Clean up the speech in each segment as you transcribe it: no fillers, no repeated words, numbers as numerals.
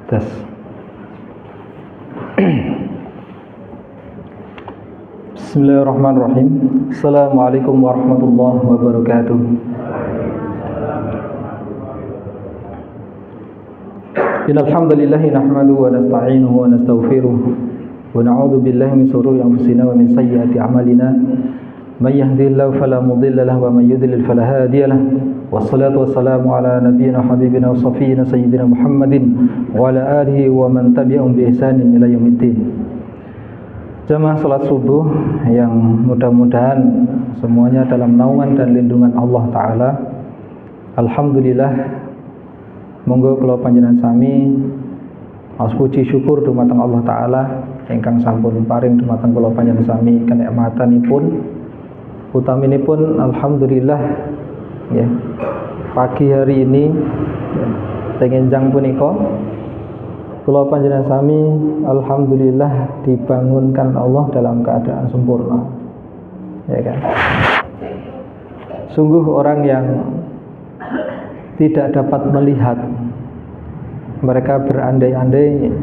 Tes. Bismillahirrahmanirrahim. Assalamualaikum warahmatullahi wabarakatuh. Innal hamdalillah nahmaduhu wa nasta'inuhu wa nastaghfiruh wa na'udzu billahi min shururi anfusina wa min sayyiati a'malina. May yahdihillahu fala mudilla lahu wa may yudlil fala hadiya lahu. Wassalatu wassalamu ala nabiyyina habibina wa shafiina sayyidina Muhammadin wa ala alihi wa man tabi'ahum bi ihsanin ila yaumiddin. Jamaah salat subuh yang mudah-mudahan semuanya dalam naungan dan lindungan Allah Ta'ala. Alhamdulillah, monggo kula panjenengan sami maos puji syukur dumateng Allah Ta'ala ingkang sampun paring dumateng kula panjenengan sami kenikmatanipun. Utaminipun alhamdulillah ya, pagi hari ini ya, tengenjang punika kula panjenengan sami alhamdulillah dibangunkan Allah dalam keadaan sempurna, ya kan. Sungguh orang yang tidak dapat melihat, mereka berandai-andai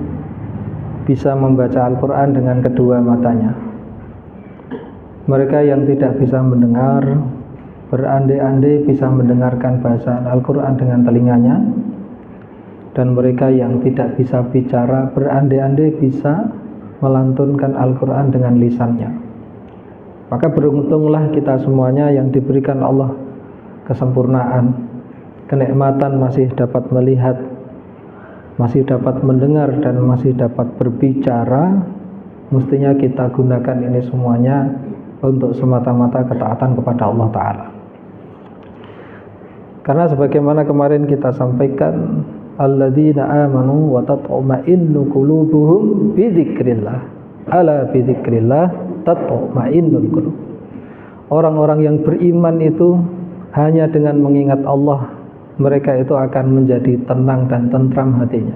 bisa membaca Al-Quran dengan kedua matanya. Mereka yang tidak bisa mendengar berandai-andai bisa mendengarkan bacaan Al-Quran dengan telinganya. Dan mereka yang tidak bisa bicara berandai-andai bisa melantunkan Al-Quran dengan lisannya. Maka beruntunglah kita semuanya yang diberikan Allah kesempurnaan, kenikmatan masih dapat melihat, masih dapat mendengar, dan masih dapat berbicara. Mestinya kita gunakan ini semuanya untuk semata-mata ketaatan kepada Allah Ta'ala. Karena sebagaimana kemarin kita sampaikan, alladzina amanu wa tatma'innu qulubuhum bi dzikrillah. Ala bi dzikrillah tatma'innul qulub. Orang-orang yang beriman itu hanya dengan mengingat Allah, mereka itu akan menjadi tenang dan tentram hatinya.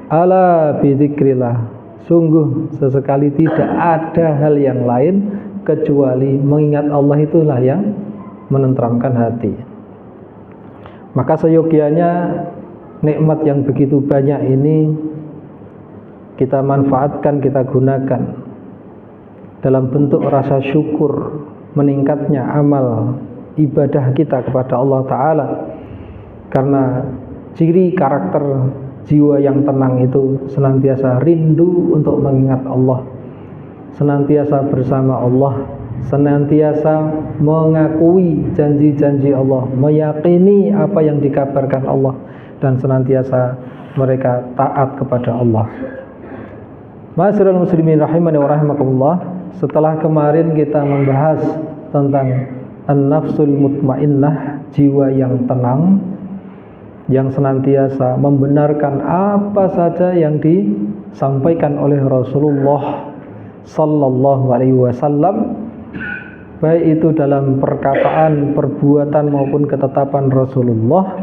Ala bi dzikrillah. Sungguh sesekali tidak ada hal yang lain kecuali mengingat Allah, itulah yang menenteramkan hati. Maka seyogianya nikmat yang begitu banyak ini kita manfaatkan, kita gunakan dalam bentuk rasa syukur, meningkatnya amal ibadah kita kepada Allah Ta'ala. Karena ciri karakter jiwa yang tenang itu senantiasa rindu untuk mengingat Allah, senantiasa bersama Allah, senantiasa mengakui janji-janji Allah, meyakini apa yang dikabarkan Allah, dan senantiasa mereka taat kepada Allah. Ma'asyiral muslimin rahimani wa rahimakumullah. Setelah kemarin kita membahas tentang an-nafsul mutmainnah, jiwa yang tenang, yang senantiasa membenarkan apa saja yang disampaikan oleh Rasulullah Sallallahu Alaihi Wasallam, baik itu dalam perkataan, perbuatan maupun ketetapan Rasulullah,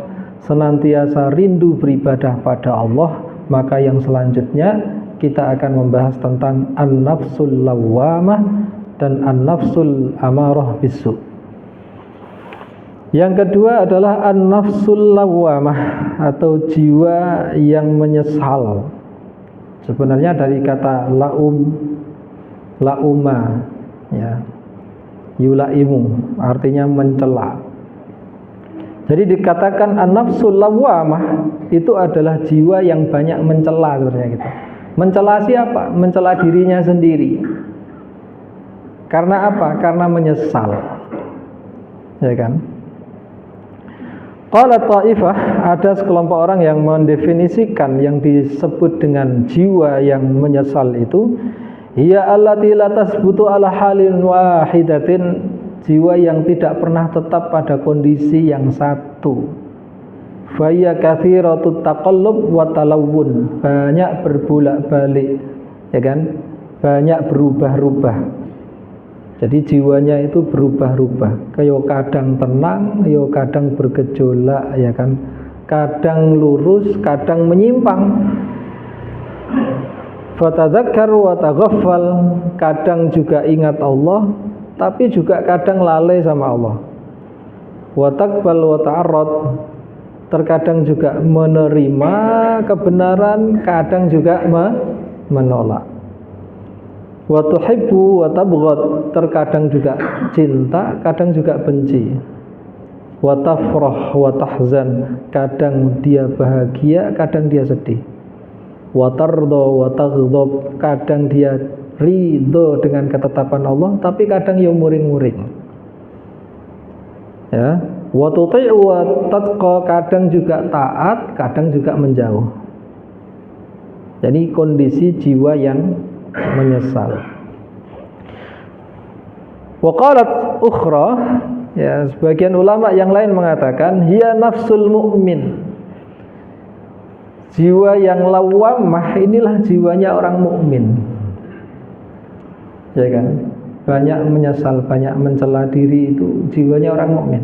senantiasa rindu beribadah pada Allah. Maka yang selanjutnya kita akan membahas tentang an-nafsul lawwamah dan an-nafsul amarah bisu. Yang kedua adalah an-nafsul lawwamah atau jiwa yang menyesal. Sebenarnya dari kata lauma ya, yulaimu artinya mencela. Jadi dikatakan an-nafsul lawwamah itu adalah jiwa yang banyak mencela sebenarnya gitu. Mencela siapa? Mencela dirinya sendiri. Karena apa? Karena menyesal. Ya kan? Qala ta'ifah, ada sekelompok orang yang mendefinisikan yang disebut dengan jiwa yang menyesal itu, hiya allati la tasbutu ala halin wahidatin, jiwa yang tidak pernah tetap pada kondisi yang satu. Fa hiya katsiratut taqallub wa talawun, banyak berbolak-balik, ya kan? Banyak berubah-ubah. Jadi jiwanya itu berubah-ubah, kayak kadang tenang, yo kadang bergejolak, ya kan? Kadang lurus, kadang menyimpang. Fatadzakkar wa taghaffal, kadang juga ingat Allah, tapi juga kadang lalai sama Allah. wa taqbal wa ta'arrad, terkadang juga menerima kebenaran, kadang juga menolak. Wa tuhibbu wa tabghad, terkadang juga cinta, kadang juga benci. Wa tafrah wa tahzan, kadang dia bahagia, kadang dia sedih. Wa tardha wa taghdab, kadang dia ridho dengan ketetapan Allah, tapi kadang ya muring-muring. Ya, wa tuti' wa tatqa, kadang juga taat, kadang juga menjauh. Jadi kondisi jiwa yang menyesal. Wa qalat ukhra, ya, sebagian ulama yang lain mengatakan hiya nafsul mu'min, jiwa yang lawamah inilah jiwanya orang mukmin. Ya kan? Banyak menyesal, banyak mencela diri, itu jiwanya orang mukmin.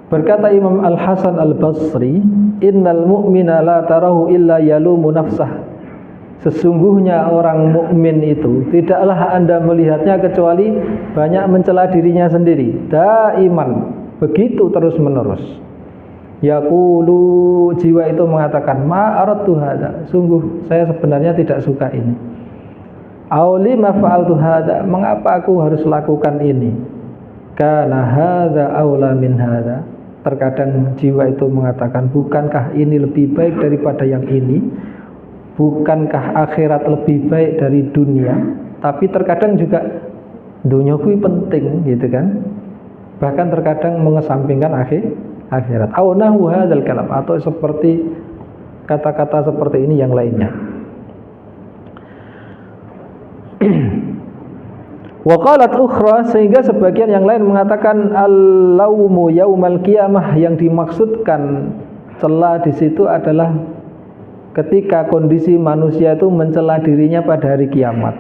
Berkata Imam Al-Hasan Al-Basri, innal mu'mina la tarahu illa yalumu nafsah. Sesungguhnya orang mukmin itu tidaklah Anda melihatnya kecuali banyak mencela dirinya sendiri. Daiman, begitu terus menerus. Yaqulu, jiwa itu mengatakan, ma aradtu hadza, sungguh saya sebenarnya tidak suka ini. Auli ma fa'altu hadza, mengapa aku harus lakukan ini? Kana hadza aula min hadza. Terkadang jiwa itu mengatakan, bukankah ini lebih baik daripada yang ini? Bukankah akhirat lebih baik dari dunia? Tapi terkadang juga dunia itu penting, gitu kan? Bahkan terkadang mengesampingkan akhirat. Au nahu hadzal kalam, atau seperti kata-kata seperti ini yang lainnya. Wa qalat ukhra, sehingga sebagian yang lain mengatakan al-laumu yaumal qiyamah, yang dimaksudkan cela di situ adalah ketika kondisi manusia itu mencela dirinya pada hari kiamat.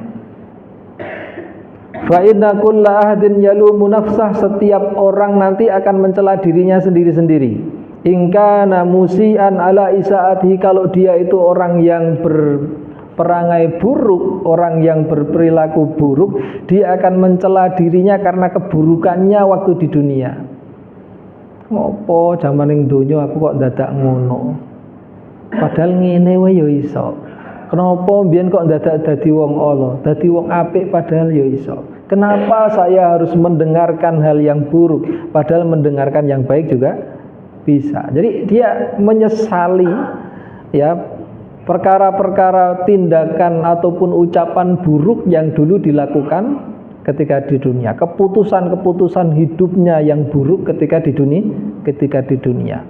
Fa inna kulla ahadin yalumu nafsah, setiap orang nanti akan mencela dirinya sendiri-sendiri. In kana musian ala isaatihi, kalau dia itu orang yang berperangai buruk, orang yang berperilaku buruk, dia akan mencela dirinya karena keburukannya waktu di dunia. Ngopo jaman ning donya aku kok dadak ngono? Padahal ngene wae ya iso. Kenapa mbiyen kok dadak dadi wong ala, dadi wong apik padahal ya iso. Kenapa saya harus mendengarkan hal yang buruk padahal mendengarkan yang baik juga bisa. Jadi dia menyesali, ya, perkara-perkara tindakan ataupun ucapan buruk yang dulu dilakukan ketika di dunia, keputusan-keputusan hidupnya yang buruk ketika di dunia.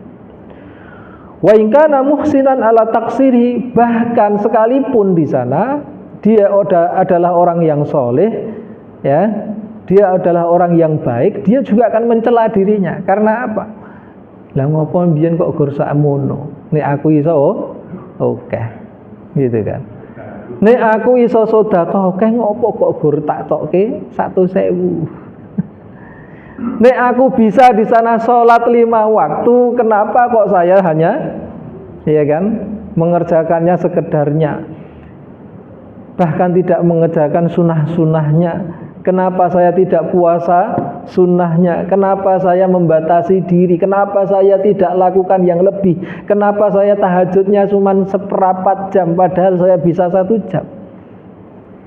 Wa in kana muhsinan ala taksiri, bahkan sekalipun di sana dia adalah orang yang soleh, ya, dia adalah orang yang baik, dia juga akan mencela dirinya. Karena apa? Lah ngopo mbiyen kok gur sakmono, nek aku iso oke, gitu kan. Nek aku iso sedekah oke, ngopo kok gur tak tokke 100.000. Nek aku bisa di sana sholat 5 waktu, kenapa kok saya hanya, ya kan, mengerjakannya sekedarnya, bahkan tidak mengerjakan sunnah-sunnahnya? Kenapa saya tidak puasa sunnahnya? Kenapa saya membatasi diri? Kenapa saya tidak lakukan yang lebih? Kenapa saya tahajudnya cuma seperempat jam padahal saya bisa 1 jam?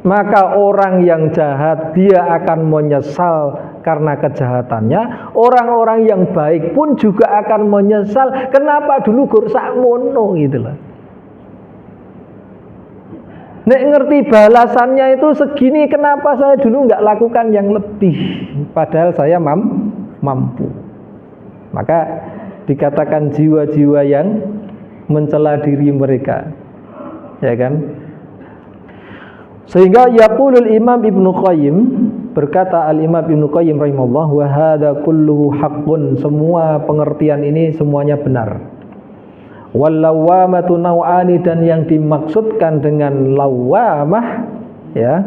Maka orang yang jahat dia akan menyesal karena kejahatannya. Orang-orang yang baik pun juga akan menyesal, kenapa dulu gur sakmono, gitu loh. Nek ngerti balasannya itu segini, kenapa saya dulu nggak lakukan yang lebih padahal saya mampu. Maka dikatakan jiwa-jiwa yang mencela diri mereka, ya kan. Sehingga yaqulul Imam Ibnu Qayyim, berkata Al-Imam Ibnu Qayyim rahimahullah, wa hadza kulluhu haqqun, semua pengertian ini semuanya benar. Wal lawamatu nau'ani, dan yang dimaksudkan dengan lawamah, ya,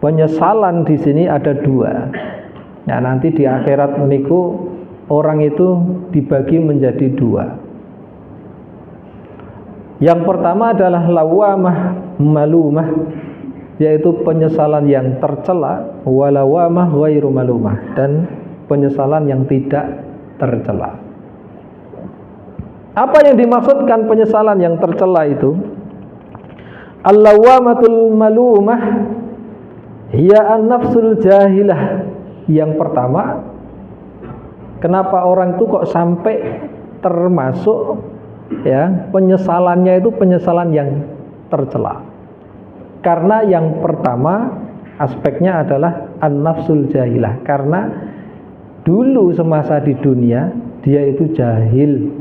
penyesalan di sini ada 2. Ya, nanti di akhirat meniku orang itu dibagi menjadi 2. Yang pertama adalah lawamah malumah, yaitu penyesalan yang tercela, walawamah ghairu malumah, dan penyesalan yang tidak tercela. Apa yang dimaksudkan penyesalan yang tercela itu? Al-lawamatul malumah hiya an-nafsul jahilah. Yang pertama, kenapa orang itu kok sampai termasuk ya penyesalannya itu penyesalan yang tercela? Karena yang pertama aspeknya adalah an-nafsul jahilah. Karena dulu semasa di dunia dia itu jahil,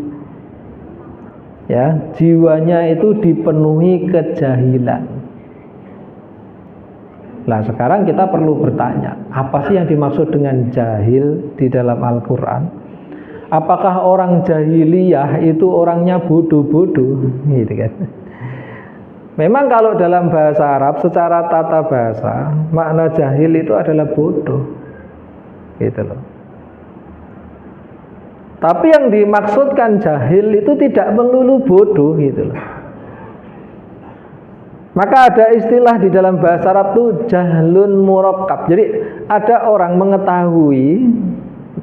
ya, jiwanya itu dipenuhi kejahilan. Nah, sekarang kita perlu bertanya, apa sih yang dimaksud dengan jahil di dalam Al-Quran? Apakah orang jahiliyah itu orangnya bodoh-bodoh, gitu kan? Memang kalau dalam bahasa Arab secara tata bahasa makna jahil itu adalah bodoh, gitu loh. Tapi yang dimaksudkan jahil itu tidak melulu bodoh, gitu loh. Maka ada istilah di dalam bahasa Arab itu jahlun murakkab. Jadi ada orang mengetahui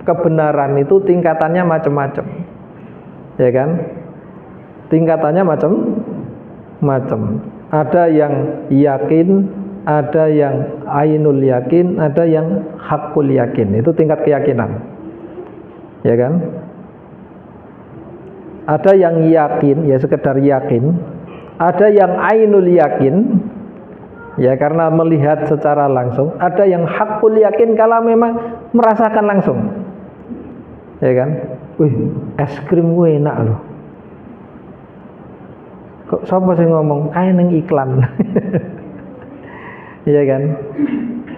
kebenaran itu tingkatannya macam-macam, ya kan? Tingkatannya macam-macam. Ada yang yakin, ada yang ainul yakin, ada yang hakul yakin. Itu tingkat keyakinan, ya kan? Ada yang yakin, ya sekedar yakin. Ada yang ainul yakin, ya karena melihat secara langsung. Ada yang hakul yakin kalau memang merasakan langsung, ya kan? Wih, es krim gue enak loh. Kok siapa sih ngomong kayak neng iklan? Iya kan?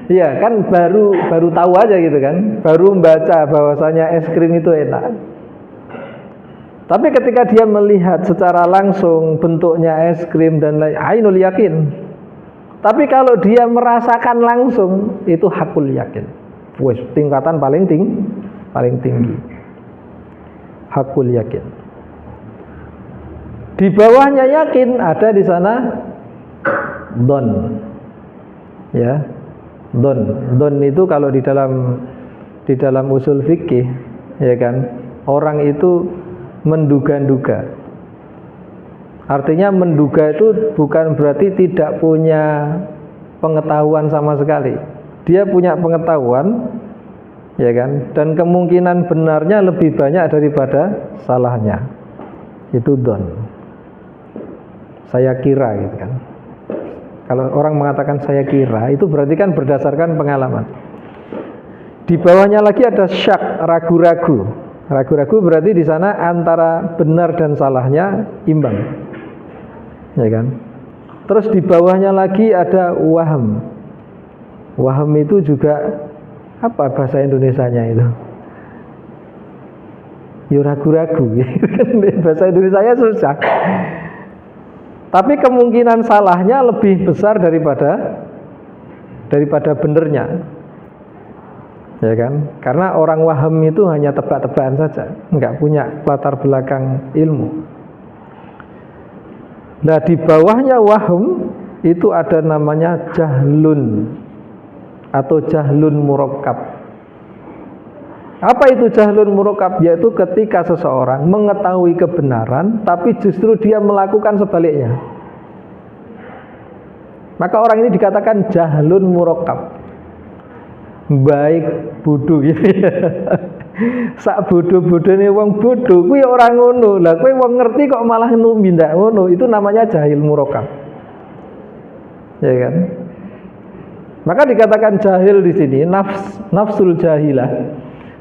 Iya kan, baru tahu aja gitu kan, baru membaca bahwasanya es krim itu enak. Tapi ketika dia melihat secara langsung bentuknya es krim dan lain, ainul yakin. Tapi kalau dia merasakan langsung, itu hakul yakin. Wes, tingkatan paling tinggi. Hakul yakin. Di bawahnya yakin ada di sana don. Ya. Don itu kalau di dalam usul fikih, ya kan, orang itu menduga-duga. Artinya menduga itu bukan berarti tidak punya pengetahuan sama sekali. Dia punya pengetahuan, ya kan, dan kemungkinan benarnya lebih banyak daripada salahnya. Itu don. Saya kira, gitu kan. Kalau orang mengatakan saya kira, itu berarti kan berdasarkan pengalaman. Di bawahnya lagi ada syak, ragu-ragu. Ragu-ragu berarti di sana antara benar dan salahnya imbang, ya kan? Terus di bawahnya lagi ada waham. Waham itu juga apa bahasa Indonesianya itu? Ya ragu-ragu. Bahasa Indonesianya susah. Tapi kemungkinan salahnya lebih besar daripada benernya. Ya kan? Karena orang waham itu hanya tebak-tebakan saja, nggak punya latar belakang ilmu. Nah, di bawahnya waham itu ada namanya jahlun atau jahlun murakkab. Apa itu jahlun murakkab? Yaitu ketika seseorang mengetahui kebenaran tapi justru dia melakukan sebaliknya. Maka orang ini dikatakan jahlun murakkab. Baik bodoh gitu ya. Sak bodoh-bodohne wong bodoh kuwi ora ngono. Lah kowe wong ngerti kok malah numindak ngono, itu namanya jahil murakkab. Ya kan? Maka dikatakan jahil di sini nafsul jahilah.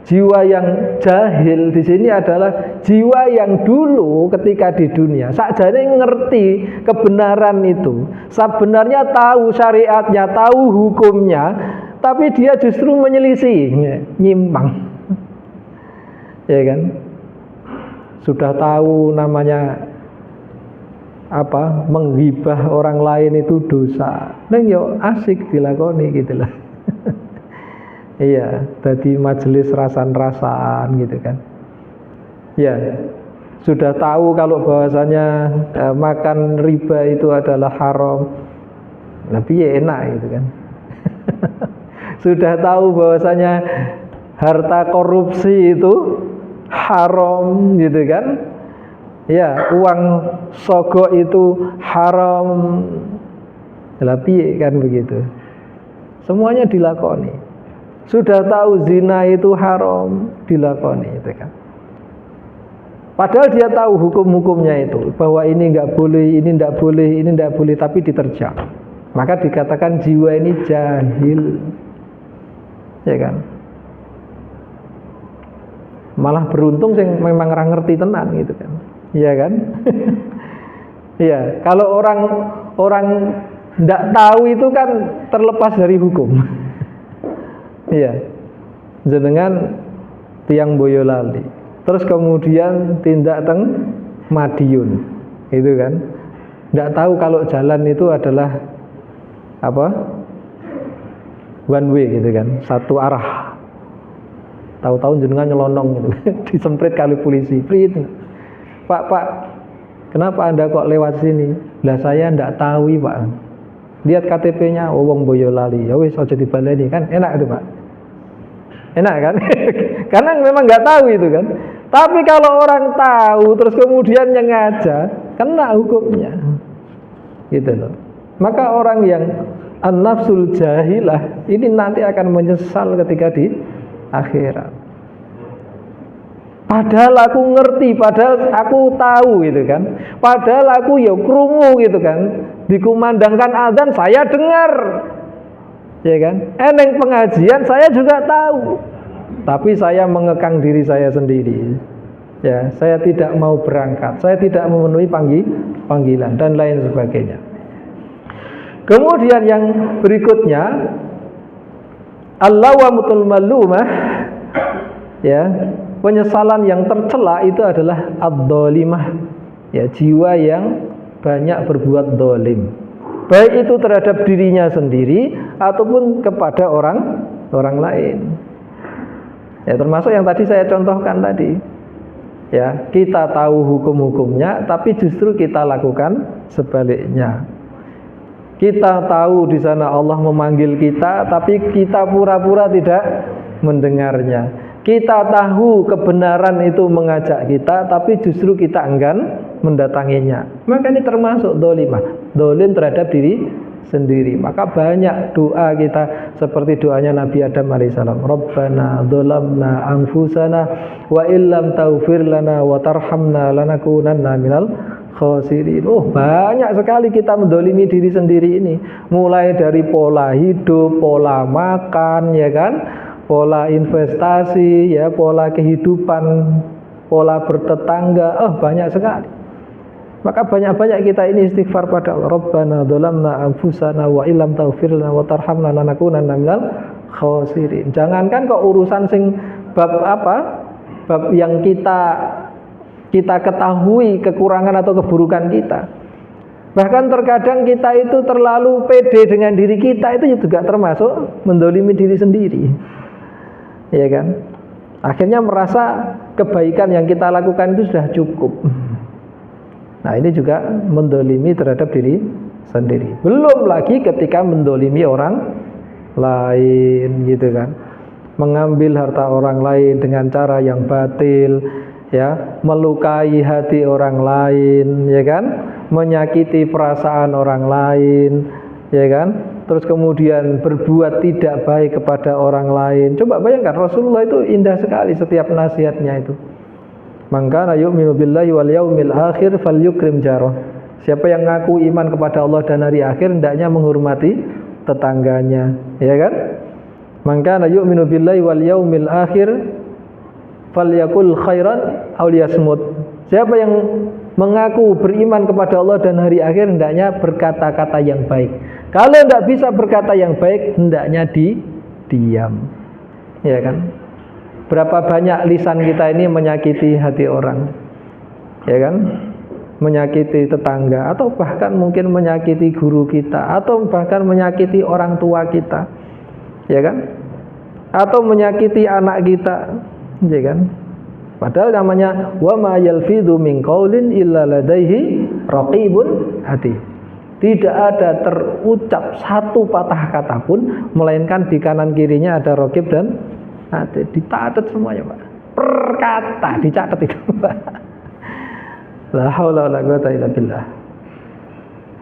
Jiwa yang jahil di sini adalah jiwa yang dulu ketika di dunia sakjane ngerti kebenaran itu, sebenarnya tahu syariatnya, tahu hukumnya, tapi dia justru menyelisih, nyimpang. Ya kan? Sudah tahu namanya apa? Menghibah orang lain itu dosa. Neng yo asik dilakoni gitu lah. Iya, tadi majelis rasan-rasan gitu kan. Ya, sudah tahu kalau bahwasanya makan riba itu adalah haram. Tapi ya enak gitu kan. Sudah tahu bahwasanya harta korupsi itu haram gitu kan. Ya, uang sogok itu haram. Lah piye kan begitu. Semuanya dilakoni. Sudah tahu zina itu haram, dilakoni itu kan. Padahal dia tahu hukum-hukumnya itu, bahwa ini enggak boleh, ini enggak boleh, ini enggak boleh, tapi diterjang. Maka dikatakan jiwa ini jahil. Ya kan? Malah beruntung sing memang ora ngerti tenan gitu kan. Iya kan? Iya, kalau orang ndak tahu itu kan terlepas dari hukum. Iya. Jenengan tiang Boyolali. Terus kemudian tindak teng Madiun. Gitu kan. Ndak tahu kalau jalan itu adalah apa? One way gitu kan, satu arah. Tahu-tahu jenengan nyelonong gitu. Disemprit kali polisi. Prit. Pak, kenapa Anda kok lewat sini? Lah saya ndak tahu, Pak. Lihat KTP-nya, wong Boyolali. Ya wis aja dibaleni kan, enak itu, Pak. Enak kan? Karena memang nggak tahu itu kan. Tapi kalau orang tahu terus kemudian nyengaja, kena hukumnya. Gitu loh. Maka orang yang an-nafsul jahilah ini nanti akan menyesal ketika di akhirat. Padahal aku ngerti, padahal aku tahu gitu kan. Padahal aku ya krungu gitu kan. Dikumandangkan azan saya dengar. Ya kan? Eneng pengajian saya juga tahu. Tapi saya mengekang diri saya sendiri. Ya, saya tidak mau berangkat, saya tidak memenuhi panggilan dan lain sebagainya. Kemudian yang berikutnya al-lawamatul malumah, ya, penyesalan yang tercela itu adalah ad-dhalimah, ya, jiwa yang banyak berbuat dolim, baik itu terhadap dirinya sendiri ataupun kepada orang lain. Ya, termasuk yang tadi saya contohkan tadi. Ya, kita tahu hukum-hukumnya, tapi justru kita lakukan sebaliknya. Kita tahu di sana Allah memanggil kita, tapi kita pura-pura tidak mendengarnya. Kita tahu kebenaran itu mengajak kita, tapi justru kita enggan mendatanginya. Maka ini termasuk dolimah, dolim terhadap diri sendiri. Maka banyak doa kita seperti doanya Nabi Adam alaihissalam. Rabbana dzalamna anfusana wa illam taghfir lana wa tarhamna lanakunanna minal khasirin. Oh, banyak sekali kita mendolimi diri sendiri ini. Mulai dari pola hidup, pola makan, ya kan, pola investasi, ya, pola kehidupan, pola bertetangga. Oh, banyak sekali. Maka banyak-banyak kita ini istighfar pada Allah. Rabbana dzalamna anfusana wa illam taghfir lana wa tarhamna lanakunanna minal khasirin. Jangankan kok urusan sing bab apa? Bab yang kita ketahui kekurangan atau keburukan kita. Bahkan terkadang kita itu terlalu pede dengan diri kita, itu juga termasuk mendolimi diri sendiri. Ya kan? Akhirnya merasa kebaikan yang kita lakukan itu sudah cukup. Nah, ini juga mendolimi terhadap diri sendiri. Belum lagi ketika mendolimi orang lain, gitu kan. Mengambil harta orang lain dengan cara yang batil, ya, melukai hati orang lain, ya kan, menyakiti perasaan orang lain, ya kan, terus kemudian berbuat tidak baik kepada orang lain. Coba bayangkan, Rasulullah itu indah sekali setiap nasihatnya itu. Man kana yu'minu billahi wal yaumil akhir falyukrim jarah. Siapa yang ngaku iman kepada Allah dan hari akhir, hendaknya menghormati tetangganya, ya kan? Man kana yu'minu billahi wal yaumil akhir falyakul khairan aw liyasmut. Siapa yang mengaku beriman kepada Allah dan hari akhir, hendaknya berkata-kata yang baik. Kalau tidak bisa berkata yang baik, hendaknya diam. Ya kan? Berapa banyak lisan kita ini menyakiti hati orang. Ya kan? Menyakiti tetangga, atau bahkan mungkin menyakiti guru kita, atau bahkan menyakiti orang tua kita. Ya kan? Atau menyakiti anak kita. Ya kan? Padahal namanya wa ma yalfidhu min qaulin illa ladaihi raqibun atid. Tidak ada terucap satu patah kata pun melainkan di kanan kirinya ada raqib dan Dicatat semuanya, Pak. Per kata dicatat itu, Pak. La haula wala quwata illa billah.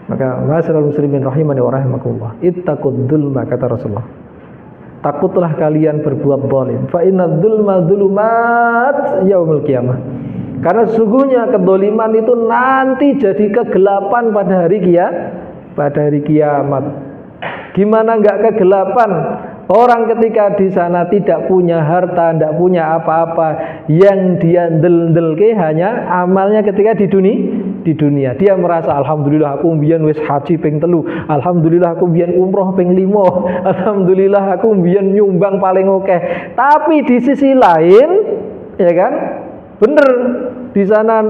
Maka masyarul muslimin rahimani wa rahimakumullah, ittaqud dzulma, kata Rasulullah. Takutlah kalian berbuat zalim. Fa inna dzulma dzulumat yaumil qiyamah. Karena sesungguhnya kedzaliman itu nanti jadi kegelapan pada hari kiamat. Gimana enggak kegelapan? Orang ketika di sana tidak punya harta, tidak punya apa-apa, yang dia ndel-ndelke hanya amalnya ketika di dunia. Dia merasa alhamdulillah aku mbiyen wis haji ping 3, alhamdulillah aku mbiyen umroh ping 5, alhamdulillah aku mbiyen nyumbang paling oke. Tapi di sisi lain, ya kan? Bener, di sana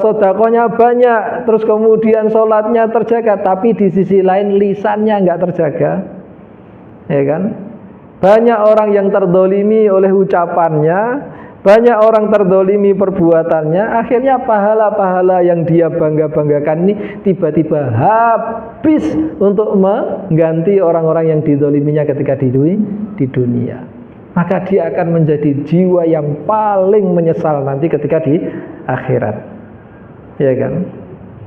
sedekahnya banyak, terus kemudian sholatnya terjaga, tapi di sisi lain lisannya enggak terjaga. Ya kan? Banyak orang yang terdolimi oleh ucapannya, banyak orang terdolimi perbuatannya, akhirnya pahala-pahala yang dia bangga-banggakan ini tiba-tiba habis untuk mengganti orang-orang yang didoliminya ketika di dunia. Maka dia akan menjadi jiwa yang paling menyesal nanti ketika di akhirat. Ya kan?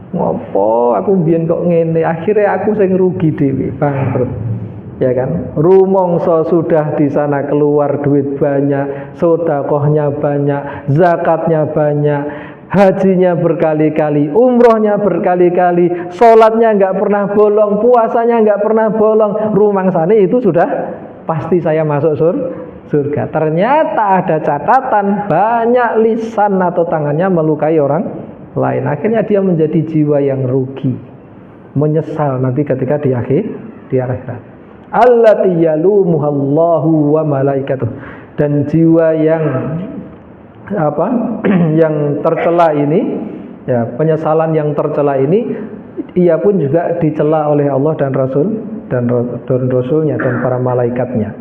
Ngopo aku mbiyen kok ngene, akhirnya aku sing rugi dhewe, bangkrut. Ya kan, rumongso sudah di sana keluar duit banyak, sedekahnya banyak, zakatnya banyak, hajinya berkali-kali, umrohnya berkali-kali, sholatnya nggak pernah bolong, puasanya nggak pernah bolong, rumangsane itu sudah pasti saya masuk surga. Ternyata ada catatan banyak lisan atau tangannya melukai orang lain. Akhirnya dia menjadi jiwa yang rugi, menyesal nanti ketika di akhirat. Allati yalumuhallahu wa malaikatuh. Dan jiwa yang yang tercela ini, ya, penyesalan yang tercela ini, ia pun juga dicela oleh Allah dan Rasulnya dan para malaikatnya.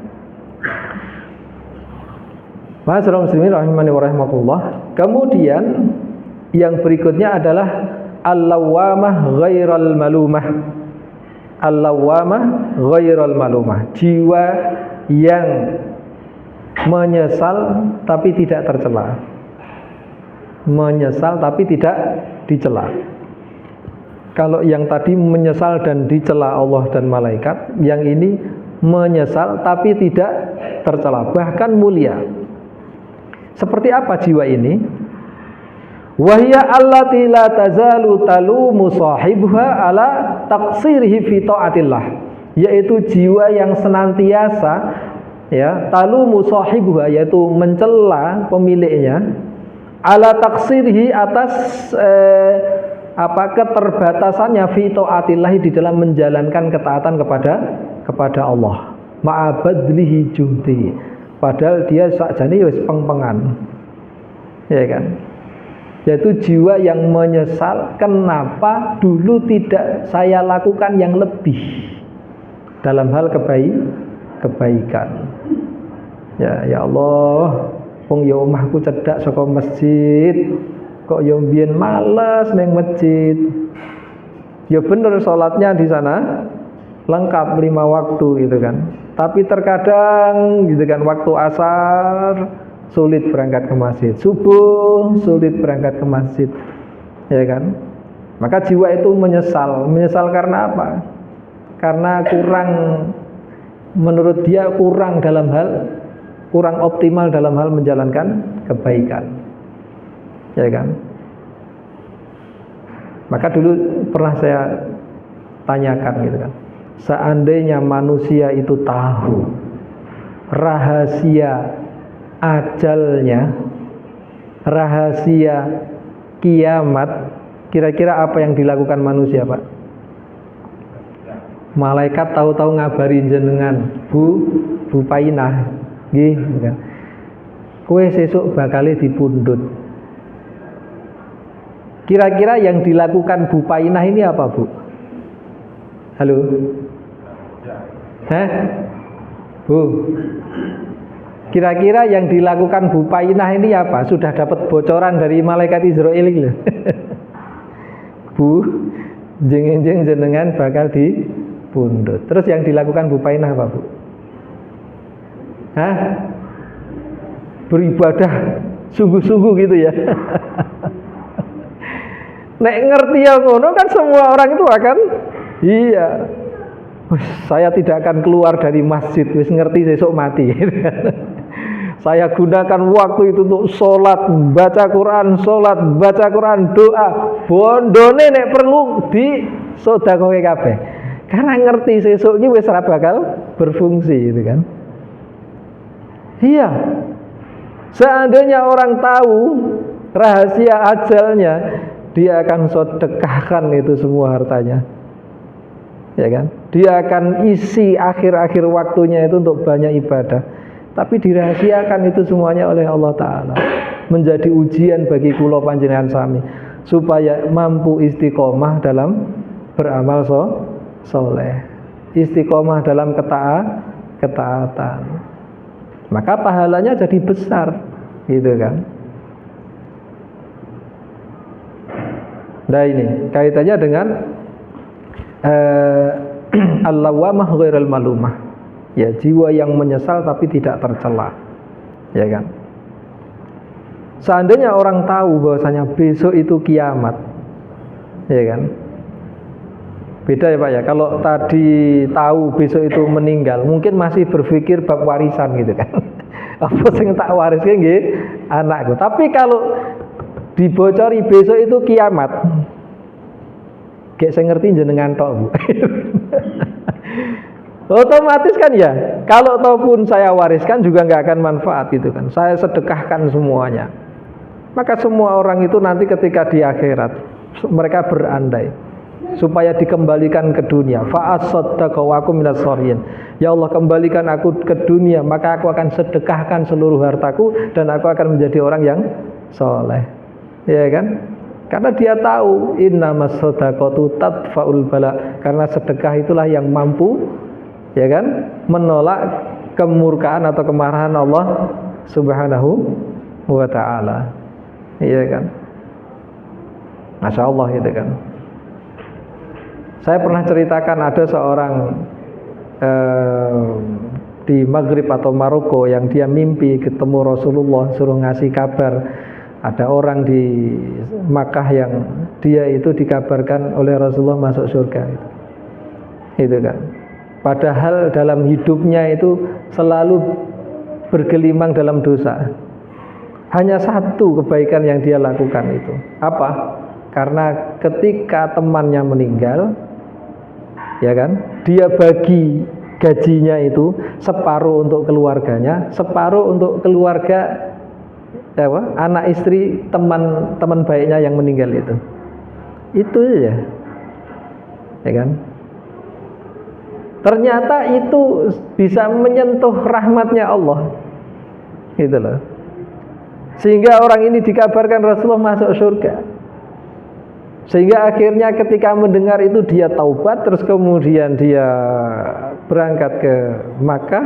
Ma'asyiral muslimin rahimani wa rahimakumullah. Kemudian yang berikutnya adalah al-lawwamah ghairal malumah. Al-lawwamah ghairal malumah, jiwa yang menyesal tapi tidak tercela. Menyesal tapi tidak dicela. Kalau yang tadi menyesal dan dicela Allah dan malaikat, yang ini menyesal tapi tidak tercela, bahkan mulia. Seperti apa jiwa ini? Wahya allati la tazalu talumu sahibha ala taqsirihi fi taatillah, yaitu jiwa yang senantiasa, ya, talumu sahibha, yaitu mencela pemiliknya, ala taqsirihi, atas keterbatasannya fi taatillah, di dalam menjalankan ketaatan kepada Allah, ma'abadlihi juhdi, padahal dia sakjane wis peng-pengan, ya kan? Yaitu jiwa yang menyesal, kenapa dulu tidak saya lakukan yang lebih dalam hal kebaikan. Ya Allah, wong ya omahku cedhak saka masjid, kok ya mbiyen males ning masjid. Ya bener, salatnya di sana lengkap 5 waktu gitu kan. Tapi terkadang gitu kan, waktu asar sulit berangkat ke masjid, subuh sulit berangkat ke masjid, ya kan? Maka jiwa itu menyesal karena apa? Karena menurut dia kurang optimal dalam hal menjalankan kebaikan, ya kan? Maka dulu pernah saya tanyakan gitu kan, seandainya manusia itu tahu rahasia ajalnya, rahasia kiamat, kira-kira apa yang dilakukan manusia, Pak? Malaikat tahu-tahu ngabarin jenengan, Bu Painah, nggih, kan? Kowe sesuk bakale dipundhut. Kira-kira yang dilakukan Bu Painah ini apa, Bu? Halo? Bu? Kira-kira yang dilakukan Bu Painah ini apa? Sudah dapat bocoran dari malaikat Israel gitu. Bu, jeng-jeng jenengan bakal dipundhut. Terus yang dilakukan Bu Painah apa, Bu? beribadah sungguh-sungguh gitu ya. Nek ngerti yang ngono kan semua orang itu akan iya. Saya tidak akan keluar dari masjid, wis ngerti sesuk mati. Saya gunakan waktu itu untuk sholat, baca Quran, doa. Bondone nek perlu di sedekah kabeh. Karena ngerti sesuk iki wis ora bakal berfungsi gitu kan. Iya. Seandainya orang tahu rahasia ajalnya, dia akan sedekahkan itu semua hartanya. Ya kan? Dia akan isi akhir-akhir waktunya itu untuk banyak ibadah. Tapi dirahasiakan itu semuanya oleh Allah Ta'ala. Menjadi ujian bagi kula panjenengan sami, supaya mampu istiqomah dalam beramal soleh, istiqomah dalam ketaatan. Maka pahalanya jadi besar, gitu kan. Nah ini kaitannya dengan al-lawamah ghairul malumah, ya, jiwa yang menyesal tapi tidak tercela, ya kan. Seandainya orang tahu bahwasanya besok itu kiamat, ya kan, beda ya Pak ya. Kalau tadi tahu besok itu meninggal, mungkin masih berpikir bab warisan gitu kan. Apa sing tak wariskan nggih anakku. Tapi kalau dibocori besok itu kiamat, kayak saya ngerti jenengan tok Bu. Otomatis kan ya, kalau ataupun saya wariskan juga nggak akan manfaat gitu kan. Saya sedekahkan semuanya. Maka semua orang itu nanti ketika di akhirat mereka berandai supaya dikembalikan ke dunia. Fa'asaddaqa wa aku minas sholihin. Ya Allah, kembalikan aku ke dunia, maka aku akan sedekahkan seluruh hartaku dan aku akan menjadi orang yang soleh. Ya kan? Karena dia tahu innamas shadaqatu tadfa'ul bala, karena sedekah itulah yang mampu, ya kan, menolak kemurkaan atau kemarahan Allah Subhanahu wa ta'ala. Iya kan? Masya Allah itu kan. Saya pernah ceritakan ada seorang di Maghrib atau Maroko yang dia mimpi ketemu Rasulullah, suruh ngasih kabar. Ada orang di Makkah yang dia itu dikabarkan oleh Rasulullah masuk surga. Itu kan. Padahal dalam hidupnya itu selalu bergelimang dalam dosa. Hanya satu kebaikan yang dia lakukan itu. Apa? Karena ketika temannya meninggal, ya kan, dia bagi gajinya itu separuh untuk keluarganya, separuh untuk keluarga anak istri teman baiknya yang meninggal itu ya kan. Ternyata itu bisa menyentuh rahmatnya Allah, gitu loh. Sehingga orang ini dikabarkan Rasulullah masuk surga. Sehingga akhirnya ketika mendengar itu dia taubat, terus kemudian dia berangkat ke Makkah,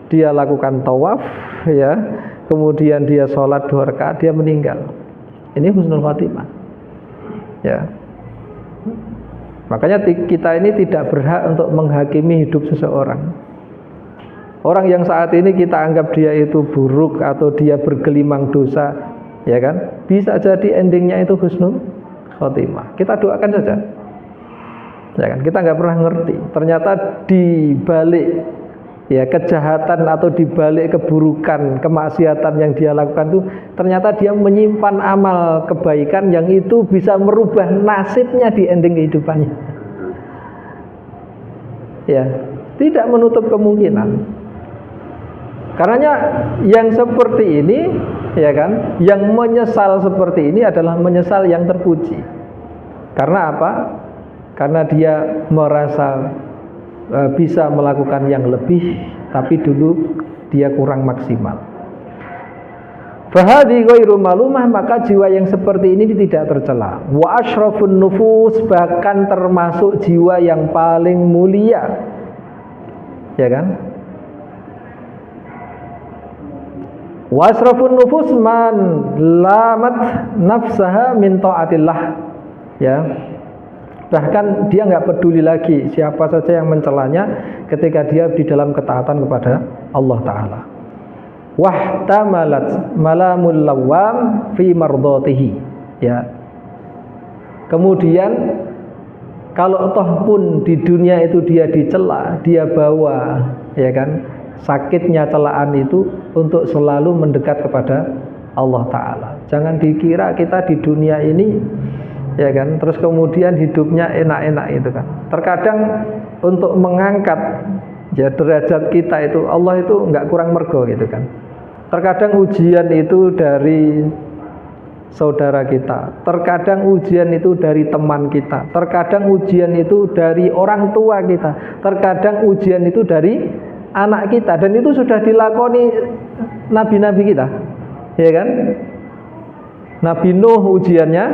dia lakukan tawaf, ya. Kemudian dia sholat 2 rakaat, dia meninggal. Ini husnul khatimah. Ya. Makanya kita ini tidak berhak untuk menghakimi hidup seseorang. Orang yang saat ini kita anggap dia itu buruk atau dia bergelimang dosa, ya kan? Bisa jadi endingnya itu husnul khatimah. Kita doakan saja. Ya kan? Kita nggak pernah ngerti. Ternyata di balik ya kejahatan atau dibalik keburukan, kemaksiatan yang dia lakukan itu ternyata dia menyimpan amal kebaikan yang itu bisa merubah nasibnya di ending kehidupannya. Ya, tidak menutup kemungkinan. Karenanya yang seperti ini, ya kan, yang menyesal seperti ini adalah menyesal yang terpuji. Karena apa? Karena dia merasa bisa melakukan yang lebih, tapi dulu dia kurang maksimal. Fahadi ghairu malumah, maka jiwa yang seperti ini tidak tercela. Wa asyrafun nufus, bahkan termasuk jiwa yang paling mulia, ya kan? Wa asyrafun nufus man lamat nafsaha min taatillah, ya. Bahkan dia nggak peduli lagi siapa saja yang mencelanya ketika dia di dalam ketaatan kepada Allah Ta'ala. wahtamalat malamul lawam fi mardatihi, ya. Kemudian kalau toh pun di dunia itu dia dicela, dia bawa, ya kan, sakitnya celaan itu untuk selalu mendekat kepada Allah Ta'ala. Jangan dikira kita di dunia ini, ya kan, terus kemudian hidupnya enak-enak itu kan. Terkadang untuk mengangkat ya derajat kita itu, Allah itu nggak kurang mergo gitu kan. Terkadang ujian itu dari saudara kita, terkadang ujian itu dari teman kita, terkadang ujian itu dari orang tua kita, terkadang ujian itu dari anak kita, dan itu sudah dilakoni nabi-nabi kita, ya kan? Nabi Nuh ujiannya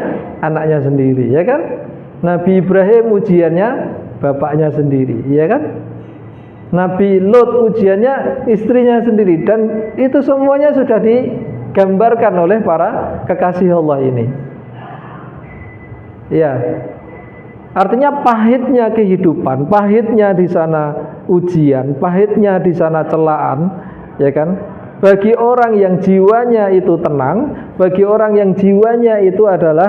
anaknya sendiri, ya kan? Nabi Ibrahim ujiannya bapaknya sendiri, ya kan? Nabi Lot ujiannya istrinya sendiri, dan itu semuanya sudah digambarkan oleh para kekasih Allah ini. Ya, artinya pahitnya kehidupan, pahitnya di sana ujian, pahitnya di sana celaan, ya kan? Bagi orang yang jiwanya itu tenang, bagi orang yang jiwanya itu adalah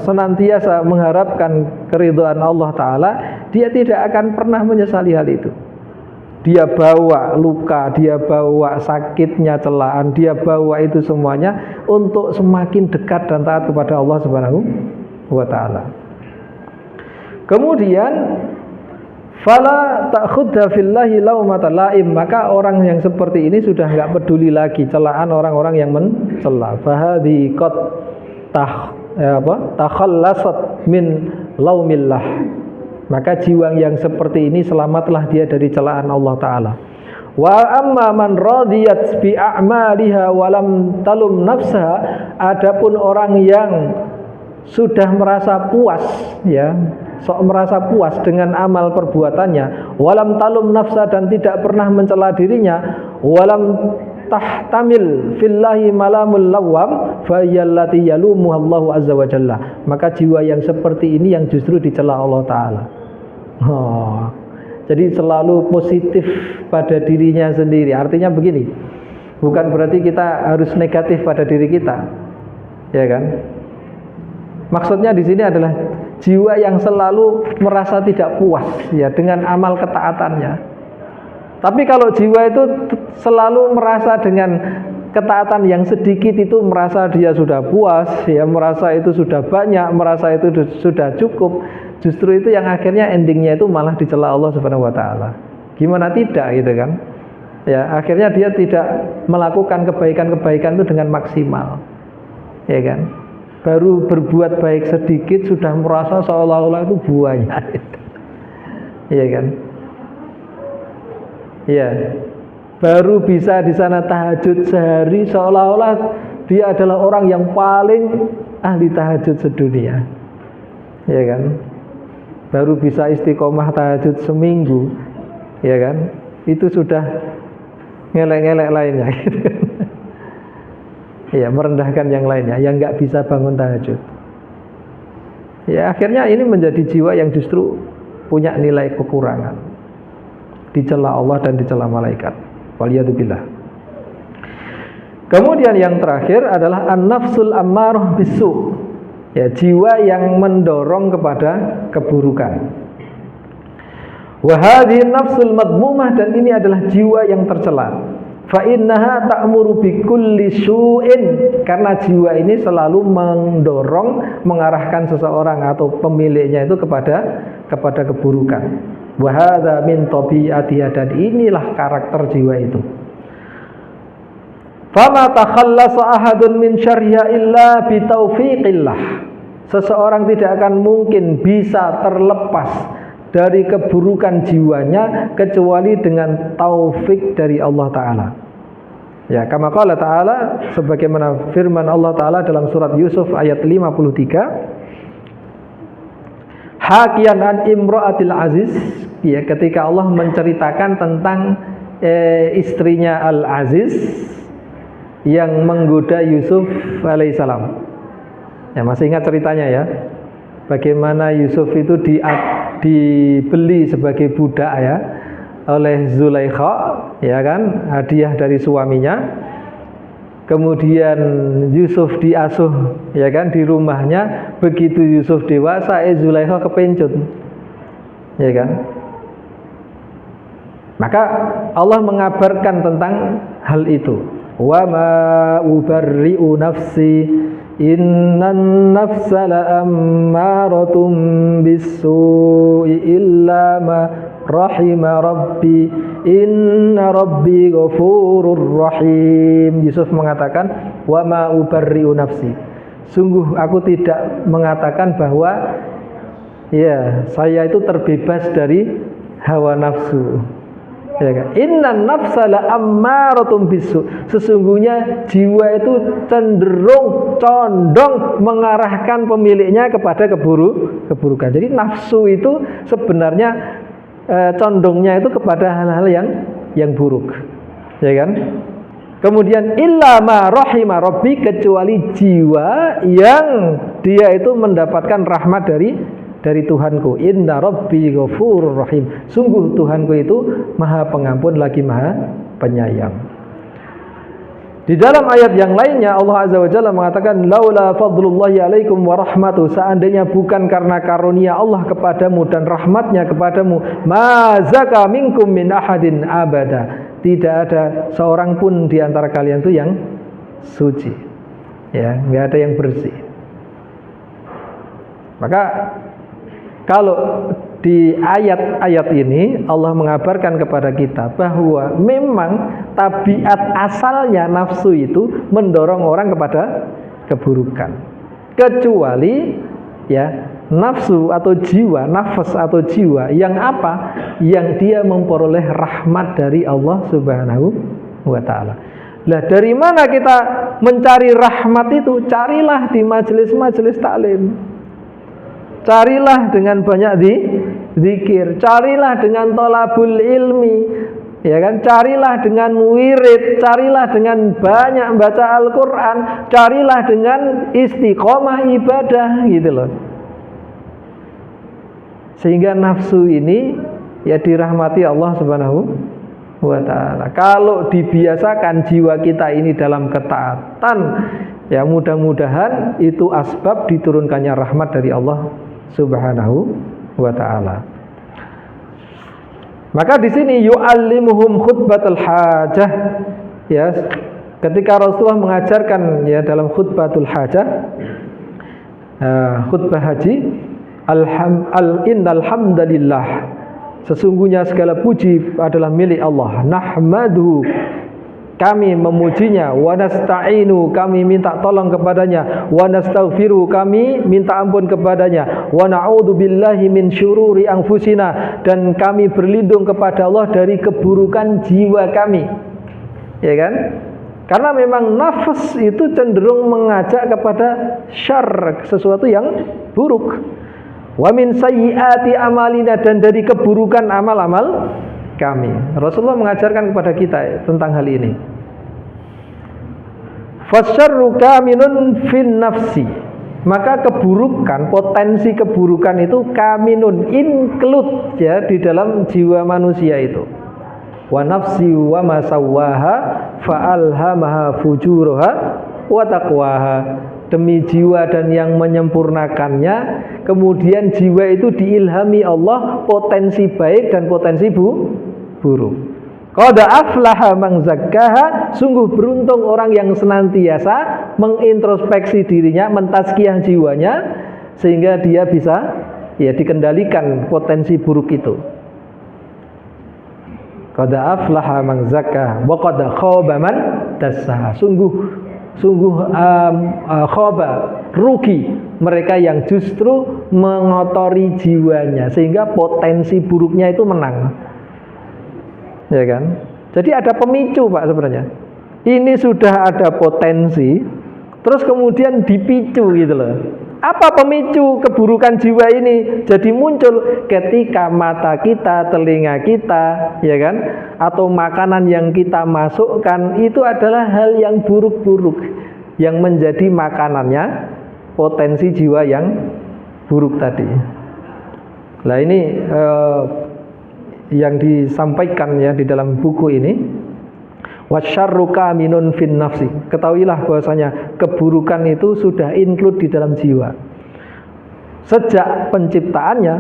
senantiasa mengharapkan keridhaan Allah Ta'ala, dia tidak akan pernah menyesali hal itu. Dia bawa luka, dia bawa sakitnya celaan, dia bawa itu semuanya untuk semakin dekat dan taat kepada Allah Subhanahu wa Ta'ala. Kemudian fala ta'khudha fillahi laumata laim, maka orang yang seperti ini sudah enggak peduli lagi celaan orang-orang yang mencela. Fahadhi qad takhallasat min laumillah, maka jiwa yang seperti ini selamatlah dia dari celaan Allah Ta'ala. Wa amma man radiyat bi a'maliha wa lam talum nafsaha, adapun orang yang sudah merasa puas, ya, merasa puas dengan amal perbuatannya, walam talum nafsa, dan tidak pernah mencela dirinya, walam tahtamil fillahi malamul lawam fayyallati yalumuhu Allahu azza wa jalla, maka jiwa yang seperti ini yang justru dicela Allah Ta'ala. Jadi selalu positif pada dirinya sendiri. Artinya begini, bukan berarti kita harus negatif pada diri kita, ya kan? Maksudnya di sini adalah jiwa yang selalu merasa tidak puas, ya, dengan amal ketaatannya. Tapi kalau jiwa itu selalu merasa dengan ketaatan yang sedikit itu merasa dia sudah puas, ya, merasa itu sudah banyak, merasa itu sudah cukup, justru itu yang akhirnya endingnya itu malah dicela Allah Subhanahu wa Ta'ala. Gimana tidak gitu kan? Ya, akhirnya dia tidak melakukan kebaikan-kebaikan itu dengan maksimal, ya kan? Baru berbuat baik sedikit sudah merasa seolah-olah itu buahnya, iya kan? Iya. Baru bisa di sana tahajud sehari seolah-olah dia adalah orang yang paling ahli tahajud sedunia, iya kan? Baru bisa istiqomah tahajud seminggu, iya kan? Itu sudah ngelek-ngelek lainnya, gitu. Ya, merendahkan yang lainnya, yang nggak bisa bangun tahajud. Ya, akhirnya ini menjadi jiwa yang justru punya nilai kekurangan, dicela Allah dan dicela malaikat. Waliyadzubillah. Kemudian yang terakhir adalah an-nafsul ammarah bisu, ya, jiwa yang mendorong kepada keburukan. Wa hadhihi nafsul madmumah, dan ini adalah jiwa yang tercela. Fa innaha ta'muru bikulli syu'in, karena jiwa ini selalu mendorong, mengarahkan seseorang atau pemiliknya itu kepada keburukan. Wa hadza min tabi'atiha, dan inilah karakter jiwa itu. Fama takhallasa ahadun min syarriha illa bi taufiqillah, seseorang tidak akan mungkin bisa terlepas dari keburukan jiwanya kecuali dengan taufik dari Allah Ta'ala. Ya, kama qala Ta'ala, sebagaimana firman Allah Ta'ala dalam surat Yusuf ayat 53, hakian an imra'atil aziz, ya, ketika Allah menceritakan tentang istrinya Al-Aziz yang menggoda Yusuf alaihissalam. Ya, masih ingat ceritanya ya? Bagaimana Yusuf itu dibeli sebagai budak, ya, oleh Zulaikha, ya kan, hadiah dari suaminya. Kemudian Yusuf diasuh, ya kan, di rumahnya. Begitu Yusuf dewasa, Zulaikha kepencut, ya kan. Maka Allah mengabarkan tentang hal itu. Wa ma ubarri'u nafsi innan nafsa la'ammaratun bis-su'i illa ma rahima rabbi inna rabbi ghafurur rahim. Yusuf mengatakan, wa ma ubarri'u nafsi, sungguh aku tidak mengatakan bahwa ya saya itu terbebas dari hawa nafsu, ya kan? Innan nafsa la'ammaratun bis-su', sesungguhnya jiwa itu cenderung, condong mengarahkan pemiliknya kepada keburukan. Jadi nafsu itu sebenarnya condongnya itu kepada hal-hal yang buruk, ya kan. Kemudian illa ma rahima rabbi, kecuali jiwa yang dia itu mendapatkan rahmat dari Tuhanku. Inna rabbi ghafurur rahim, sungguh Tuhanku itu maha pengampun lagi maha penyayang. Di dalam ayat yang lainnya Allah Azza wa Jalla mengatakan, laula fadlullahi alaikum wa rahmatuh, seandainya bukan karena karunia Allah kepadamu dan rahmatnya kepadamu, ma zaka minkum min ahadin abada, tidak ada seorang pun di antara kalian itu yang suci, ya, nggak ada yang bersih. Maka kalau di ayat-ayat ini Allah mengabarkan kepada kita bahwa memang tabiat asalnya nafsu itu mendorong orang kepada keburukan, kecuali ya nafsu atau jiwa, nafas atau jiwa yang apa? Yang dia memperoleh rahmat dari Allah Subhanahu wa ta'ala. Lah dari mana kita mencari rahmat itu? Carilah di majelis-majelis taklim. Carilah dengan banyak zikir, carilah dengan thalabul ilmi, ya kan? Carilah dengan wirid, carilah dengan banyak baca Al-Qur'an, carilah dengan istiqomah ibadah, gitu loh. Sehingga nafsu ini ya dirahmati Allah Subhanahu wa ta'ala. Kalau dibiasakan jiwa kita ini dalam ketaatan, ya mudah-mudahan itu asbab diturunkannya rahmat dari Allah Subhanahu wa ta'ala. Maka di sini yu'allimuhum khutbatul hajah, ya, ketika Rasulullah mengajarkan ya dalam khutbatul hajah, khutbah haji, innal hamdalillah, sesungguhnya segala puji adalah milik Allah, nahmadu, kami memujinya, wa nasta'inu, kami minta tolong kepadanya, wa nastaghfiru, kami minta ampun kepadanya, wa na'udzu billahi min syururi anfusina, dan kami berlindung kepada Allah dari keburukan jiwa kami, ya kan? Karena memang nafas itu cenderung mengajak kepada syarr, sesuatu yang buruk. Wa min sayyiati amalina, dan dari keburukan amal-amal kami. Rasulullah mengajarkan kepada kita tentang hal ini. Fasyarru kaminun fin nafsi, maka keburukan, potensi keburukan itu kaminun, include ya di dalam jiwa manusia itu. Wa nafsi wa ma sawwaha fa alhamaha fujuraha wa taqwaha, demi jiwa dan yang menyempurnakannya, kemudian jiwa itu diilhami Allah potensi baik dan potensi buruk. Qad aflaha man zakkaha, sungguh beruntung orang yang senantiasa mengintrospeksi dirinya, mentazkiyah jiwanya, sehingga dia bisa ya dikendalikan potensi buruk itu. Qad aflaha man zakkaha wa qad khaba man dassaha, sungguh khaba, rugi mereka yang justru mengotori jiwanya sehingga potensi buruknya itu menang, ya kan? Jadi ada pemicu Pak sebenarnya. Ini sudah ada potensi, terus kemudian dipicu gitu loh. Apa pemicu keburukan jiwa ini jadi muncul? Ketika mata kita, telinga kita, ya kan, atau makanan yang kita masukkan itu adalah hal yang buruk-buruk, yang menjadi makanannya potensi jiwa yang buruk tadi. Nah ini yang disampaikan ya di dalam buku ini, wasyarru kaminun fin nafsi. Ketahuilah bahwasanya keburukan itu sudah include di dalam jiwa. Sejak penciptaannya,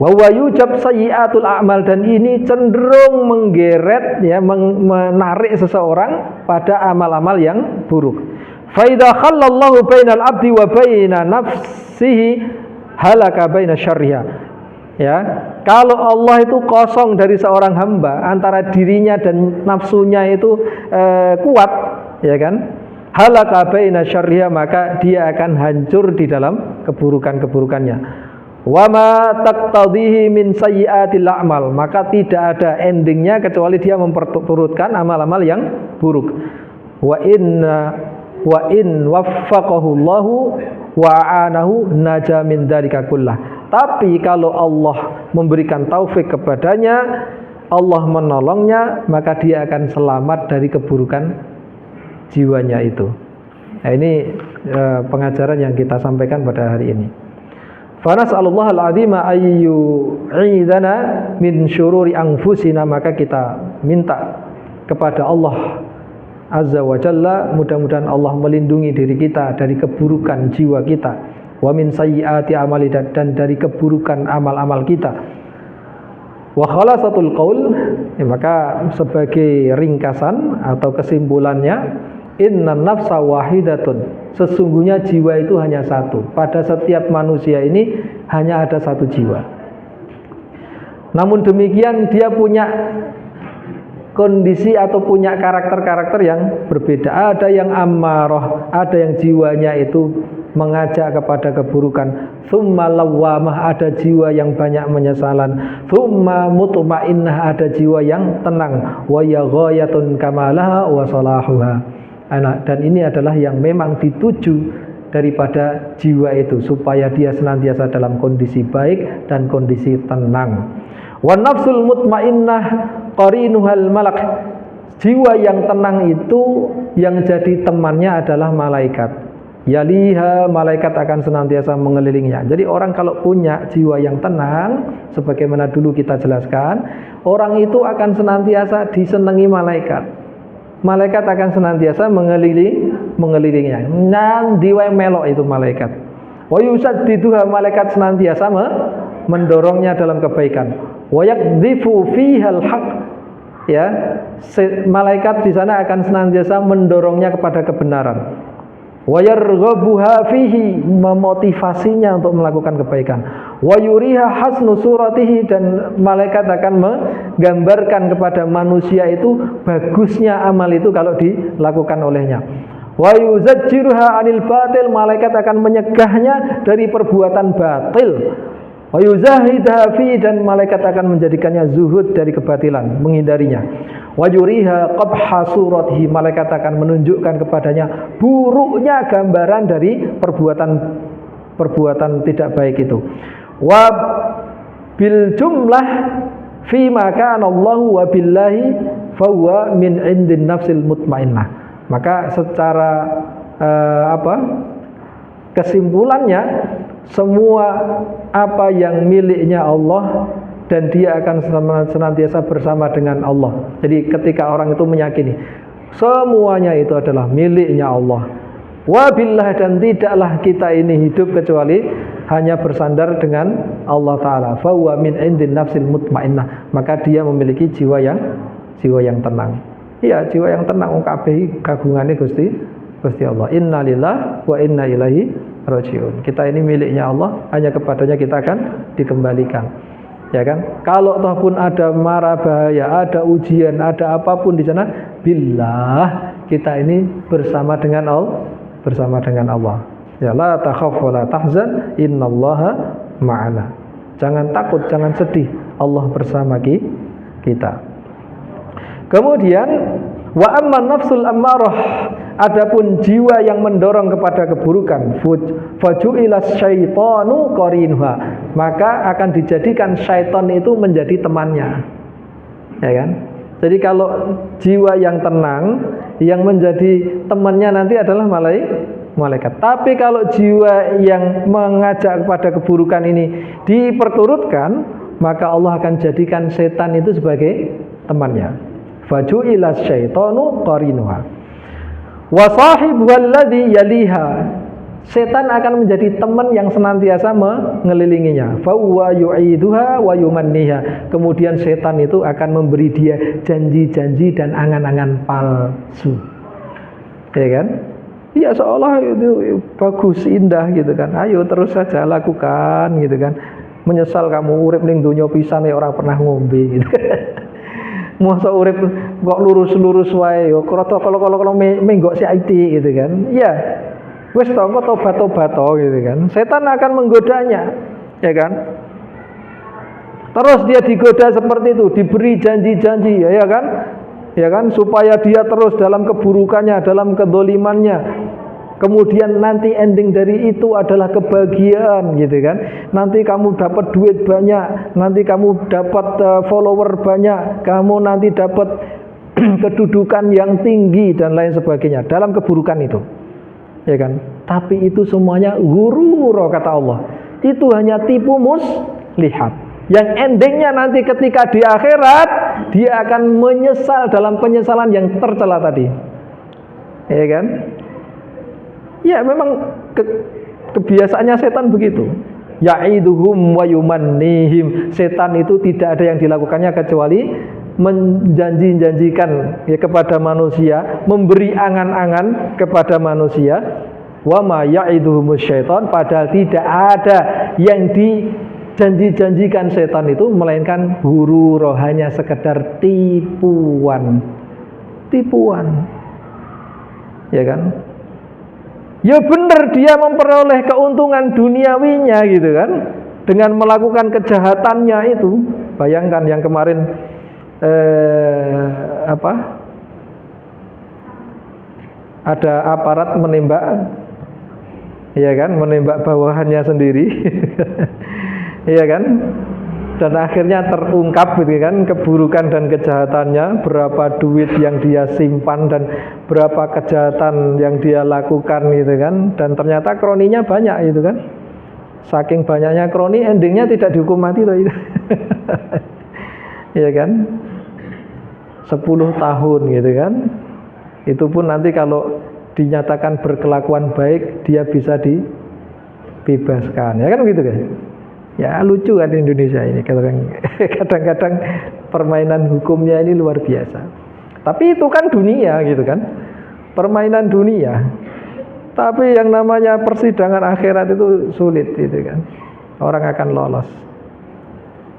wa yujab sayyiatul a'mal, dan ini cenderung menggeret ya, menarik seseorang pada amal-amal yang buruk. Fa idza khallallahu bainal abdi wa baina nafsihi halaka baina syarriha. Ya, kalau Allah itu kosong dari seorang hamba, antara dirinya dan nafsunya itu kuat, ya kan? Halaka baina syarriha, maka dia akan hancur di dalam keburukan-keburukannya. Wa ma taqtadhihi min sayyiatil a'mal, maka tidak ada endingnya kecuali dia memperturutkan amal-amal yang buruk. Wa in waffaqahu Allahu wa a'anahu naja min dzalika kullah. Tapi kalau Allah memberikan taufik kepadanya, Allah menolongnya, maka dia akan selamat dari keburukan jiwanya itu. Nah, ini pengajaran yang kita sampaikan pada hari ini. Fa nas'alullahal 'azima ayyu'idana min syururi anfusina, maka kita minta kepada Allah Azza wa Jalla, mudah-mudahan Allah melindungi diri kita dari keburukan jiwa kita, wa min sayyiati amali, dan dari keburukan amal-amal kita. Wa khalasatul qaul, ya, maka sebagai ringkasan atau kesimpulannya, innan nafsa wahidatun, sesungguhnya jiwa itu hanya satu. Pada setiap manusia ini hanya ada satu jiwa. Namun demikian dia punya kondisi atau punya karakter-karakter yang berbeda. Ada yang ammarah, ada yang jiwanya itu mengajak kepada keburukan. Tsumma lawwamah, ada jiwa yang banyak menyesalan. Tsumma mutmainnah, ada jiwa yang tenang. Wa ya ghayatun kamalaha wa salahuha. Dan ini adalah yang memang dituju daripada jiwa itu, supaya dia senantiasa dalam kondisi baik dan kondisi tenang. Wa nafsul mutmainnah qarinuhal malak, jiwa yang tenang itu yang jadi temannya adalah malaikat. Yaliha, malaikat akan senantiasa mengelilinginya. Jadi orang kalau punya jiwa yang tenang, sebagaimana dulu kita jelaskan, orang itu akan senantiasa disenangi malaikat. Malaikat akan senantiasa mengelilinginya. Nan diwae melok itu malaikat. Wa yusaddiduha, malaikat senantiasa mendorongnya dalam kebaikan. Wa yakdzifu fihal haq, ya, malaikat di sana akan senantiasa mendorongnya kepada kebenaran. Wa yarghabuha fihi, memotivasinya untuk melakukan kebaikan. Wa yuriha hasnu suratihi, dan malaikat akan menggambarkan kepada manusia itu bagusnya amal itu kalau dilakukan olehnya. Wa yuzajjiruha anil batil, malaikat akan menyegahnya dari perbuatan batil. Wa yuzahidaha fi, dan malaikat akan menjadikannya zuhud dari kebatilan, menghindarinya. Wa yuriha qabha suratihi, malaikat akan menunjukkan kepadanya buruknya gambaran dari perbuatan tidak baik itu. Wa bil jumlah fi ma kana Allahu wa billahi fa huwa min indin nafsil mutmainnah. Maka secara kesimpulannya, semua apa yang miliknya Allah, dan dia akan senantiasa bersama dengan Allah. Jadi ketika orang itu meyakini semuanya itu adalah miliknya Allah, wabillah, dan tidaklah kita ini hidup kecuali hanya bersandar dengan Allah Ta'ala, fa huwa min indin nafsil mutmainnah, maka dia memiliki jiwa yang tenang. Iya, jiwa yang tenang. Kabeh kagungane Gusti Allah. Inna lillahi wa inna ilaihi rajiun. Kita ini miliknya Allah, hanya kepadanya kita akan dikembalikan. Ya kan? Kalau toh pun ada mara bahaya, ada ujian, ada apapun di sana, billah, kita ini bersama dengan Allah. Ya, la takhaf wa la tahzan, innallaha ma'ana. Jangan takut, jangan sedih, Allah bersama kita. Kemudian wa amma nafsul ammarah, adapun jiwa yang mendorong kepada keburukan, faju'ilas syaitanu qarinuha, maka akan dijadikan syaitan itu menjadi temannya. Ya kan? Jadi kalau jiwa yang tenang, yang menjadi temannya nanti adalah malaikat. Tapi kalau jiwa yang mengajak kepada keburukan ini diperturutkan, maka Allah akan jadikan setan itu sebagai temannya. Faju'ilas syaitanu qarinuha wa sahibuhal ladzi yaliha. Setan akan menjadi teman yang senantiasa mengelilinginya. Fa huwa yu'iduha wa yumanniha. Kemudian setan itu akan memberi dia janji-janji dan angan-angan palsu. Ya kan? Ya seolah itu bagus, indah gitu kan. Ayo terus saja lakukan gitu kan. Menyesal kamu urip ning donya pisan ora pernah ngombe gitu. Masa urip kok lurus-lurus wae yo kalau menggok si IT gitu kan. Ya. Wes tobat-tobat gitu kan. Setan akan menggodanya, ya kan? Terus dia digoda seperti itu, diberi janji-janji, ya kan? Ya kan, supaya dia terus dalam keburukannya, dalam kedolimannya. Kemudian nanti ending dari itu adalah kebahagiaan, gitu kan? Nanti kamu dapat duit banyak, nanti kamu dapat follower banyak, kamu nanti dapat kedudukan yang tinggi dan lain sebagainya dalam keburukan itu. Ya kan? Tapi itu semuanya ghurur kata Allah. Itu hanya tipu muslihat. Yang endingnya nanti ketika di akhirat dia akan menyesal dalam penyesalan yang tercela tadi. Ya kan? Ya memang kebiasaannya setan begitu. Ya'iduhum wa yumannihim. Setan itu tidak ada yang dilakukannya kecuali menjanji-janjikan ya kepada manusia, memberi angan-angan kepada manusia. Wa ma ya'iduhumus syaitan, padahal tidak ada yang dijanji-janjikan setan itu melainkan ghurur, hanya sekedar tipuan. Ya kan? Ya benar dia memperoleh keuntungan duniawinya gitu kan, dengan melakukan kejahatannya itu. Bayangkan yang kemarin ada aparat menembak, ya kan, menembak bawahannya sendiri, ya kan, dan akhirnya terungkap gitu kan keburukan dan kejahatannya, berapa duit yang dia simpan dan berapa kejahatan yang dia lakukan gitu kan, dan ternyata kroninya banyak gitu kan. Saking banyaknya kroni, endingnya tidak dihukum mati loh itu. Ya kan, 10 tahun gitu kan. Itu pun nanti kalau dinyatakan berkelakuan baik dia bisa dibebaskan, ya kan begitu kan. Ya lucu kan Indonesia ini, kadang-kadang permainan hukumnya ini luar biasa. Tapi itu kan dunia gitu kan, permainan dunia. Tapi yang namanya persidangan akhirat itu sulit gitu kan, orang akan lolos.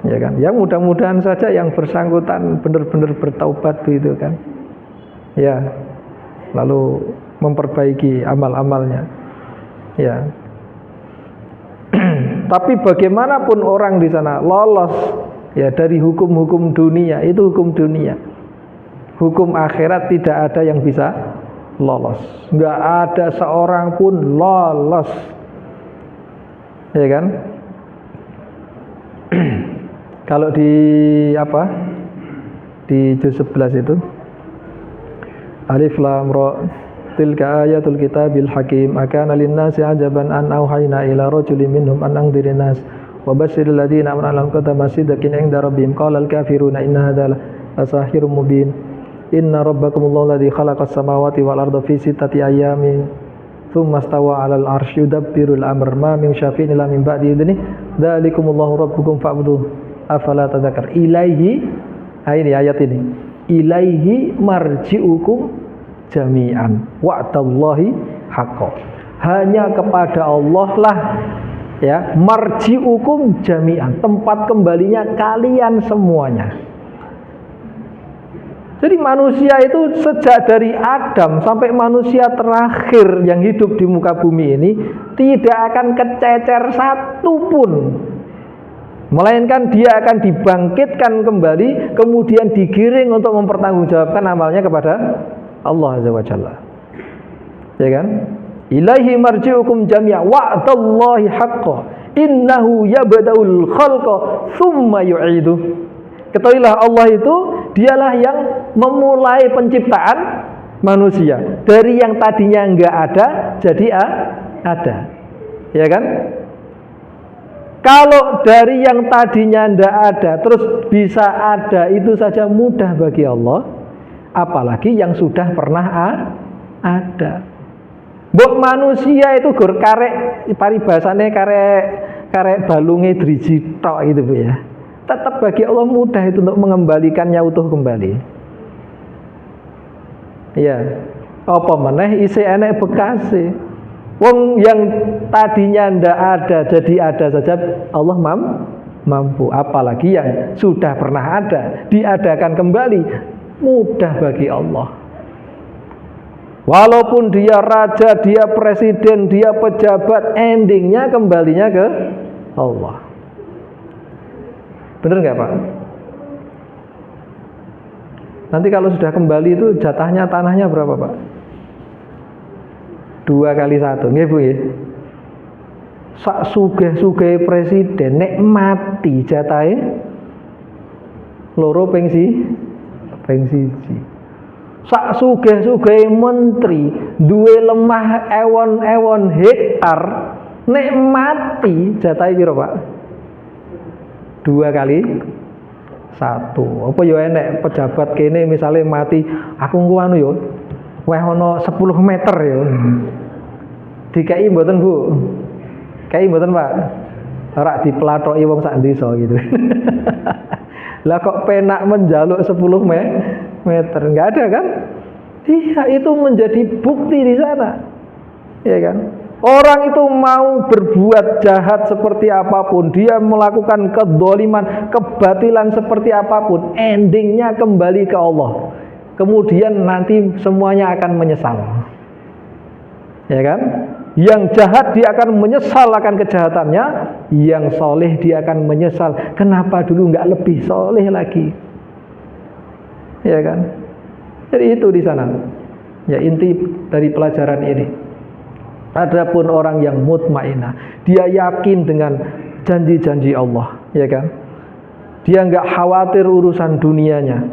Ya kan, ya mudah-mudahan saja yang bersangkutan benar-benar bertaubat gitu kan. Ya, lalu memperbaiki amal-amalnya. Ya. Tapi bagaimanapun orang di sana lolos ya dari hukum-hukum dunia, itu hukum dunia. Hukum akhirat tidak ada yang bisa lolos. Enggak ada seorang pun lolos. Ya kan? Kalau di di juz 11 itu Alif Lam Ra tilka ayatul kitabil hakim akana linnasi ajaban an auhayna ila rajulin minhum an anzirin nas wa basyiril ladzina amanu qadama sidqin inda rabbihim qala al kafiruna inna hadzal lasahirun mubin inna rabbakumullahu alladzi khalaqas samawati wal arda fi sittati ayamin tsumma stawa 'alal arsy yudabbirul amra ma min syafi'in illa min ba'di idzni dzalikumullahu rabbukum fa'buduh afala tadzakar. Ilaihi, ini ayat ini, ilaihi marji'ukum jami'an wa'dallahi haqqo. Hanya kepada Allah lah ya marji'ukum jami'an, tempat kembalinya kalian semuanya. Jadi manusia itu sejak dari Adam sampai manusia terakhir yang hidup di muka bumi ini tidak akan kececer satupun, melainkan dia akan dibangkitkan kembali, kemudian digiring untuk mempertanggungjawabkan amalnya kepada Allah Azza wa Jalla. Ya kan? Ilaihi marji'ukum jami'a wa'dallahi haqqo innahu yabda'ul khalqa tsumma yu'iduh. Ketahuilah Allah itu dialah yang memulai penciptaan manusia dari yang tadinya enggak ada jadi ada. Ya kan? Kalau dari yang tadinya ndak ada terus bisa ada, itu saja mudah bagi Allah, apalagi yang sudah pernah ada. Mbok manusia itu gur karek paribasane karek balunge driji tok gitu Bu ya. Tetap bagi Allah mudah itu untuk mengembalikannya utuh kembali. Ya. Apa meneh isih enek bekase. Wong yang tadinya ndak ada jadi ada saja Allah mampu, apalagi yang sudah pernah ada diadakan kembali, mudah bagi Allah. Walaupun dia raja, dia presiden, dia pejabat, endingnya kembalinya ke Allah. Bener nggak Pak? Nanti kalau sudah kembali itu jatahnya tanahnya berapa Pak? 2x1, nggih Bu ya. Sak sugih-sugih presiden nek mati jatahe loro ping siji. Sak sugih-sugih menteri duwe lemah ewon-ewon hektar, nek mati jatahe piro Pak? 2x1. Apa ya enek pejabat kene misale mati, aku engko anu ya weh ana 10 meter ya. Dikai mboten Bu? Kai mboten Pak? Ora diplathoki wong sak desa gitu. Lah kok penak menjaluk 10 meter? Enggak ada kan? Iya, itu menjadi bukti di sana. Iya kan? Orang itu mau berbuat jahat seperti apapun, dia melakukan kedzaliman, kebatilan seperti apapun, endingnya kembali ke Allah. Kemudian nanti semuanya akan menyesal. Ya kan? Yang jahat dia akan menyesal akan kejahatannya, yang soleh dia akan menyesal kenapa dulu nggak lebih soleh lagi. Ya kan? Jadi itu di sana. Ya inti dari pelajaran ini. Adapun orang yang mutmainah, dia yakin dengan janji-janji Allah, ya kan? Dia nggak khawatir urusan dunianya,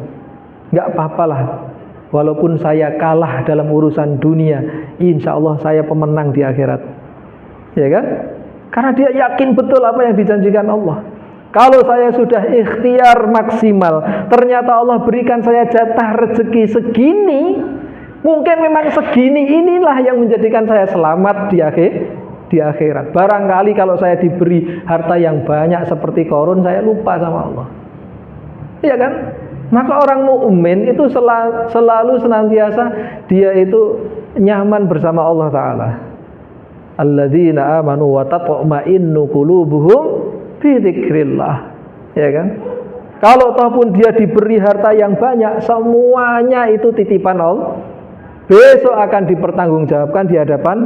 nggak apa-apalah. Walaupun saya kalah dalam urusan dunia, insya Allah saya pemenang di akhirat, ya kan? Karena dia yakin betul apa yang dijanjikan Allah. Kalau saya sudah ikhtiar maksimal, ternyata Allah berikan saya jatah rezeki segini, mungkin memang segini inilah yang menjadikan saya selamat di akhirat. Barangkali kalau saya diberi harta yang banyak seperti Qarun, saya lupa sama Allah. Iya kan? Maka orang mukmin itu selalu senantiasa dia itu nyaman bersama Allah Ta'ala. Alladzina amanu wa tatma'innu qulubuhum bi dzikrillah. Ya kan? Kalau toh pun dia diberi harta yang banyak, semuanya itu titipan Allah. Besok akan dipertanggungjawabkan di hadapan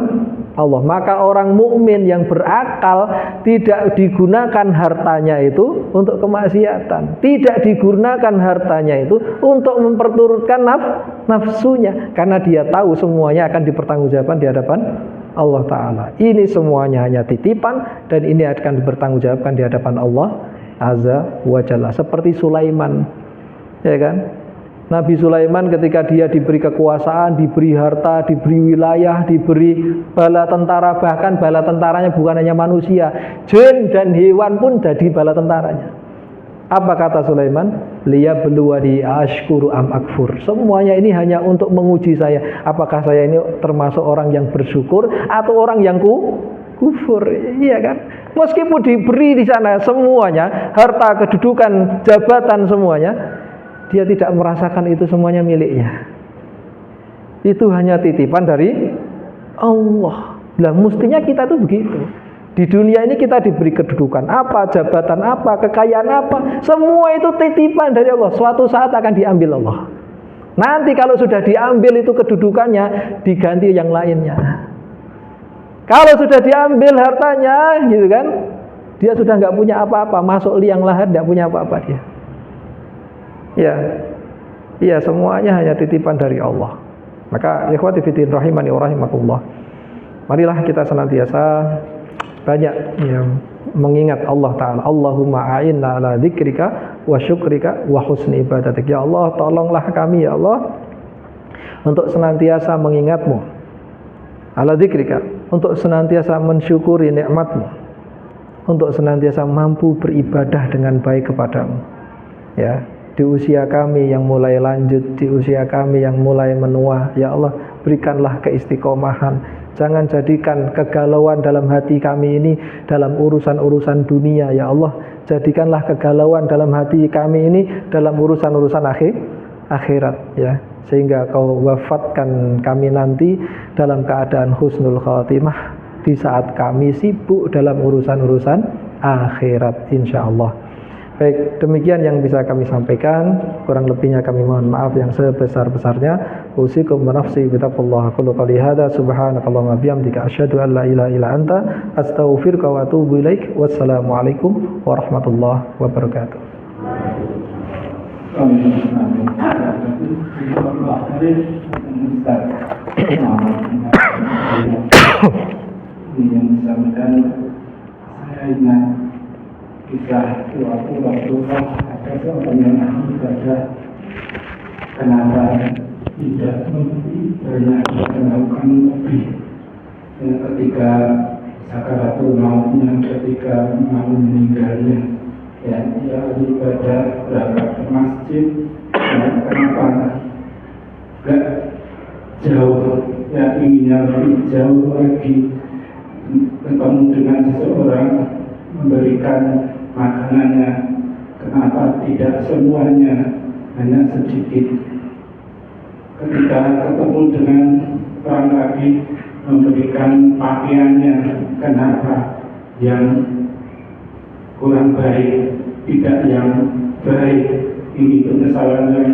Allah. Maka orang mukmin yang berakal tidak digunakan hartanya itu untuk kemaksiatan, tidak digunakan hartanya itu untuk memperturutkan nafsunya, karena dia tahu semuanya akan dipertanggungjawabkan di hadapan Allah Ta'ala. Ini semuanya hanya titipan dan ini akan dipertanggungjawabkan di hadapan Allah Azza wa Jalla. Seperti Sulaiman, ya kan? Nabi Sulaiman ketika dia diberi kekuasaan, diberi harta, diberi wilayah, diberi bala tentara, bahkan bala tentaranya bukan hanya manusia, jin dan hewan pun jadi bala tentaranya. Apa kata Sulaiman? Liyabluwani ashkuru am akfur. Semuanya ini hanya untuk menguji saya, apakah saya ini termasuk orang yang bersyukur atau orang yang kufur. Iya kan? Meskipun diberi di sana semuanya, harta, kedudukan, jabatan semuanya, dia tidak merasakan itu semuanya miliknya. Itu hanya titipan dari Allah. Lah mestinya kita tuh begitu. Di dunia ini kita diberi kedudukan apa, jabatan apa, kekayaan apa, semua itu titipan dari Allah. Suatu saat akan diambil Allah. Nanti kalau sudah diambil itu kedudukannya, diganti yang lainnya. Kalau sudah diambil hartanya, gitu kan, dia sudah nggak punya apa-apa, masuk liang lahat nggak punya apa-apa dia. Ya, semuanya hanya titipan dari Allah. Maka ikhwati fiddin rahimani wa rahimakumullah, marilah kita senantiasa banyak mengingat Allah Ta'ala. Allahumma a'inna ala dzikrika wa syukrika wa husni ibadatik. Ya Allah, tolonglah kami ya Allah untuk senantiasa mengingatmu, ala dzikrika, untuk senantiasa mensyukuri nikmatmu, untuk senantiasa mampu beribadah dengan baik kepadamu. Ya, di usia kami yang mulai lanjut, di usia kami yang mulai menua, ya Allah, berikanlah keistiqomahan. Jangan jadikan kegalauan dalam hati kami ini dalam urusan-urusan dunia, ya Allah. Jadikanlah kegalauan dalam hati kami ini dalam urusan-urusan akhirat, ya. Sehingga kau wafatkan kami nanti dalam keadaan husnul khatimah, di saat kami sibuk dalam urusan-urusan akhirat, insya Allah. Baik, demikian yang bisa kami sampaikan. Kurang lebihnya kami mohon maaf yang sebesar-besarnya. Usikum wa nafsi bitaqullah. Qul qali hadza subhanakallahumma bihamdika asyhadu an la ilaha illa anta astaghfiruka wa atubu ilaik. Wassalamualaikum warahmatullahi wabarakatuh. Yang disampaikan, saya ingat kisah waktu ada seorang yang ahli ibadah, kenapa tidak memberi banyak melakukan lebih ketika sakaratul mautnya, ketika mau meninggalnya, ya dia ahli ibadah, berangkat ke masjid, ya, kenapa gak jauh, ya inginnya lebih jauh lagi, ketemu dengan seseorang, memberikan makanannya, kenapa tidak semuanya, hanya sedikit. Ketika ketemu dengan orang lagi, memberikan pakaiannya, kenapa yang kurang baik, tidak yang baik. Ini penyesalan yang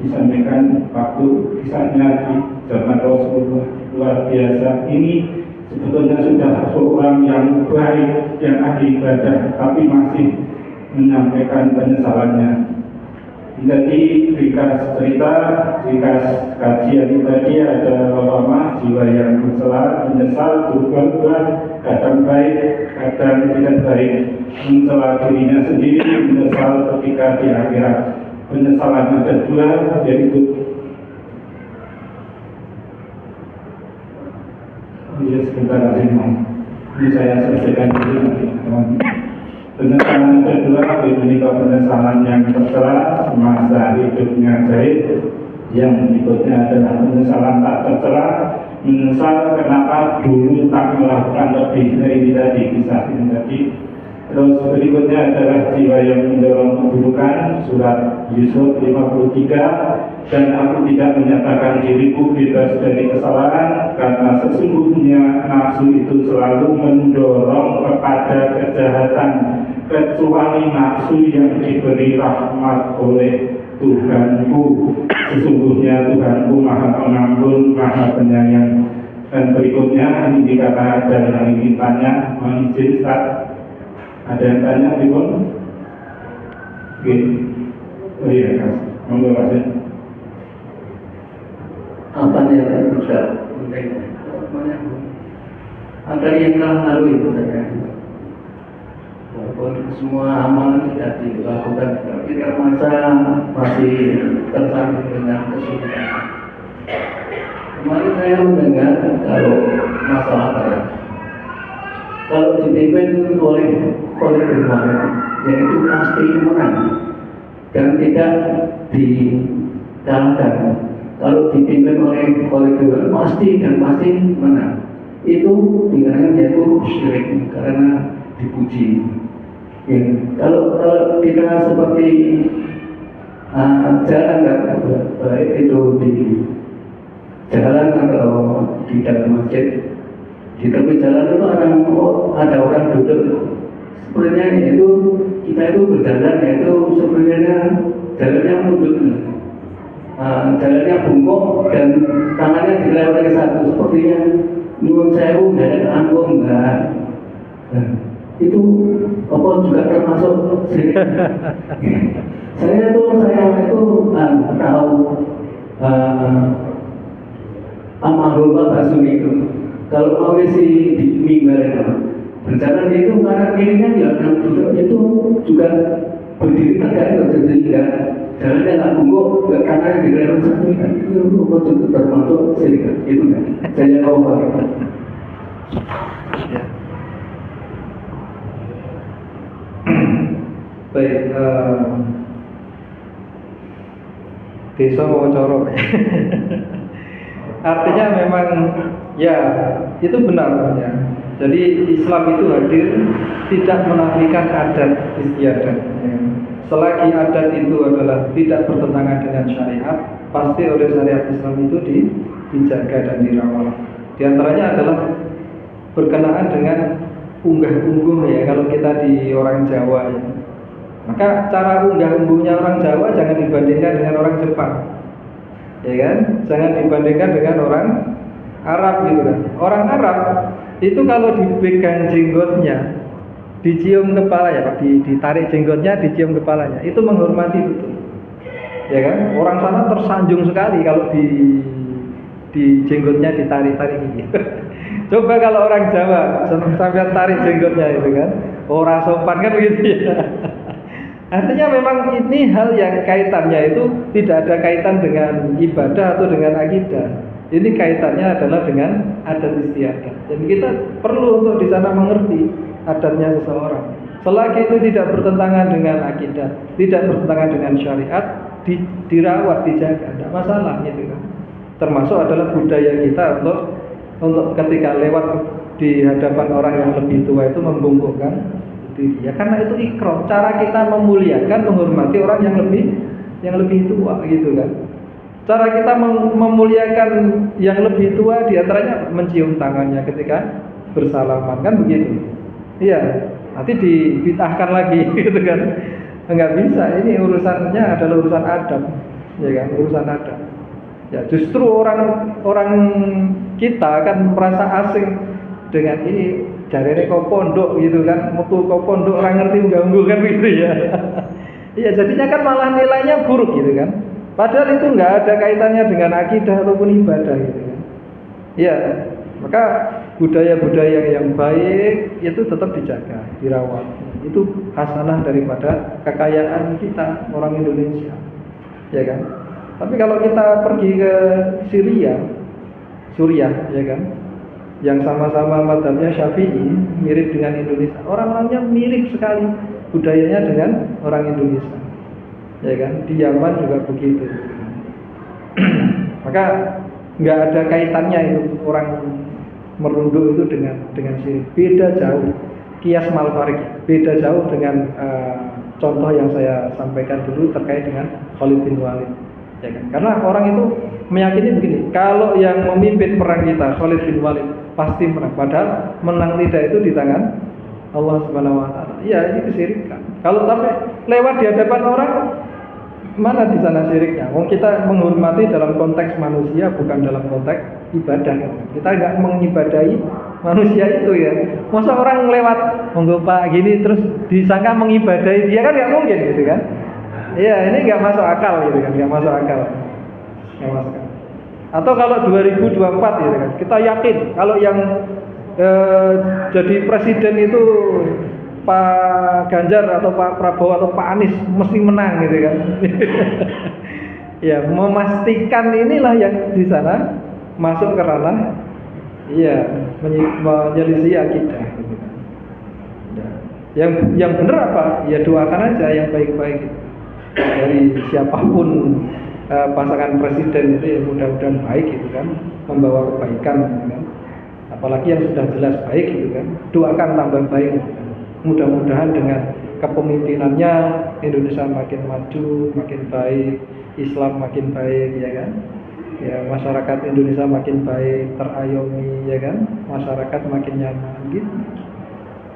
disampaikan waktu kisahnya di zaman Rasulullah, luar biasa. Ini sebetulnya sudah seorang yang baik, yang ahli ibadah, tapi masih menyampaikan penyesalannya. Jadi ringkas cerita, ringkas kajian tadi ada lama jiwa yang mencela, menyesal, berubah, kadang baik, kadang tidak baik, mencela dirinya sendiri, menyesal ketika di akhirat. Penyesalan ada dua, yaitu sebentar lagi ini saya selesaikan dulu nanti. Penyesalan kedua, menikah penyesalan yang tercela, masa hidupnya baik. Yang berikutnya adalah penyesalan tak tercela, menyesal kenapa dulu tak melakukan lebih dari ini tadi, kisah ini tadi. Terus berikutnya adalah jiwa yang mendorong keburukan, surat Yusuf 53. Dan aku tidak menyatakan diriku bebas dari kesalahan, karena sesungguhnya nafsu itu selalu mendorong kepada kejahatan, kecuali nafsu yang diberi rahmat oleh Tuhanku. Sesungguhnya Tuhanku Maha Pengampun, Maha Penyayang. Dan berikutnya ini dikata ada yang ingin tanya, mohon izin Ustaz. Ada yang tanya, Ibu? Oke. Oh iya, kasih. Monggo kasih. Apa yang bisa penting? Ada yang telah lalu itu saja. Walaupun semua amalan tidak dilakukan, tapi termasa masih tersandung dengan kesulitan. Kemarin saya mendengar kalau masalah saya, kalau dipimpin oleh dermawan, yaitu pasti menang dan tidak dikalahkan. Kalau dipimpin oleh dermawan pasti menang. Itu dikatakan yaitu syirik karena dipuji. Ya, kalau kita seperti jalan baik itu di jalan atau di dalam masjid, di tepi jalan itu ada orang duduk. Sebenarnya itu kita itu berjalan, yaitu sebenarnya jalannya mundur, jalannya bungkuk dan tangannya dilewati satu, sepertinya nyuwun sewu dan anggung enggak. Itu apa juga termasuk syirik. saya itu tahu almarhum Bapak Sumi itu kalau mau isi di mimbar itu berjalan itu karena kirinya ya duduk itu juga berdiri tegak sehingga jalannya nggak bungkuk, nggak kanan dilewati satu, itu apa juga termasuk syirik itu kan. Saya tahu Pak. Baik, desa mau coro. Artinya memang ya itu benar ya. Jadi Islam itu hadir tidak menafikan adat istiadat. Ya. Selagi adat itu adalah tidak bertentangan dengan syariat, pasti oleh syariat Islam itu dijaga dan dirawat. Di antaranya adalah berkenaan dengan unggah-ungguh ya kalau kita di orang Jawa ya. Maka cara unggah-ungguhnya orang Jawa jangan dibandingkan dengan orang Jepang. Ya kan? Jangan dibandingkan dengan orang Arab gitu kan. Orang Arab itu kalau dipegang jenggotnya, dicium kepalanya, Pak, ditarik jenggotnya, dicium kepalanya, itu menghormati betul. Ya kan? Orang sana tersanjung sekali kalau di jenggotnya ditarik-tarik gitu. Coba kalau orang Jawa sampai tarik jenggotnya itu kan, orang sopan kan begitu ya. Artinya memang ini hal yang kaitannya itu tidak ada kaitan dengan ibadah atau dengan akidah. Ini kaitannya adalah dengan adat istiadat. Jadi kita perlu untuk di sana mengerti adatnya seseorang. Selagi itu tidak bertentangan dengan akidah, tidak bertentangan dengan syariat, dirawat, dijaga, tidak masalah gitu kan. Termasuk adalah budaya kita untuk ketika lewat di hadapan orang yang lebih tua itu membungkukkan diri. Ya karena itu ikram, cara kita memuliakan, menghormati orang yang lebih tua gitu kan. Cara kita memuliakan yang lebih tua diantaranya mencium tangannya ketika bersalaman kan begitu. Iya, nanti dibid'ahkan lagi gitu kan. Enggak bisa, ini urusannya adalah urusan adab, ya kan, urusan adab. Ya justru orang kita akan merasa asing dengan ini. Jarene kok pondok gitu kan, metu kok pondok orang ngerti unggah-ungguh kan begitu ya. Iya, jadinya kan malah nilainya buruk gitu kan. Padahal itu enggak ada kaitannya dengan akidah ataupun ibadah gitu kan. Iya, maka budaya-budaya yang baik itu tetap dijaga, dirawat. Itu hasanah daripada kekayaan kita orang Indonesia. Ya kan? Tapi kalau kita pergi ke Suriah, ya kan? Yang sama-sama mazhabnya Syafi'i, mirip dengan Indonesia. Orang-orangnya mirip sekali budayanya dengan orang Indonesia. Ya kan? Di Yaman juga begitu. Maka nggak ada kaitannya itu orang merunduk itu dengan syirik. Beda jauh. Qiyas mal farik. Beda jauh dengan contoh yang saya sampaikan dulu terkait dengan Khalid bin Walid. Ya kan? Karena orang itu meyakini begini, kalau yang memimpin perang kita Khalid bin Walid pasti menang. Padahal menang tidak itu di tangan Allah Subhanahu wa taala. Iya, ini kesyirikan. Kalau tapi lewat di hadapan orang, mana di sana syiriknya? Wong kita menghormati dalam konteks manusia, bukan dalam konteks ibadah. Kita enggak mengibadahi manusia itu ya. Masa orang lewat monggo Pak gini terus disangka mengibadahi dia kan enggak mungkin gitu kan. Iya, ini enggak masuk akal gitu kan, enggak masuk akal. Enggak masuk akal. Atau kalau 2024 gitu kan, kita yakin kalau yang jadi presiden itu Pak Ganjar atau Pak Prabowo atau Pak Anies mesti menang gitu kan. Ya, memastikan inilah yang di sana masuk ke ranah menyelisih akidah gitu kan. Ya. Yang benar apa? Ya doakan aja yang baik-baik gitu. Dari siapapun pasangan presiden itu ya mudah-mudahan baik gitu kan, membawa kebaikan gitu kan. Apalagi yang sudah jelas baik gitu kan, doakan tambah baik gitu kan. Mudah-mudahan dengan kepemimpinannya Indonesia makin maju, makin baik, Islam makin baik ya kan. Ya masyarakat Indonesia makin baik, terayomi ya kan, masyarakat makin nyaman gitu.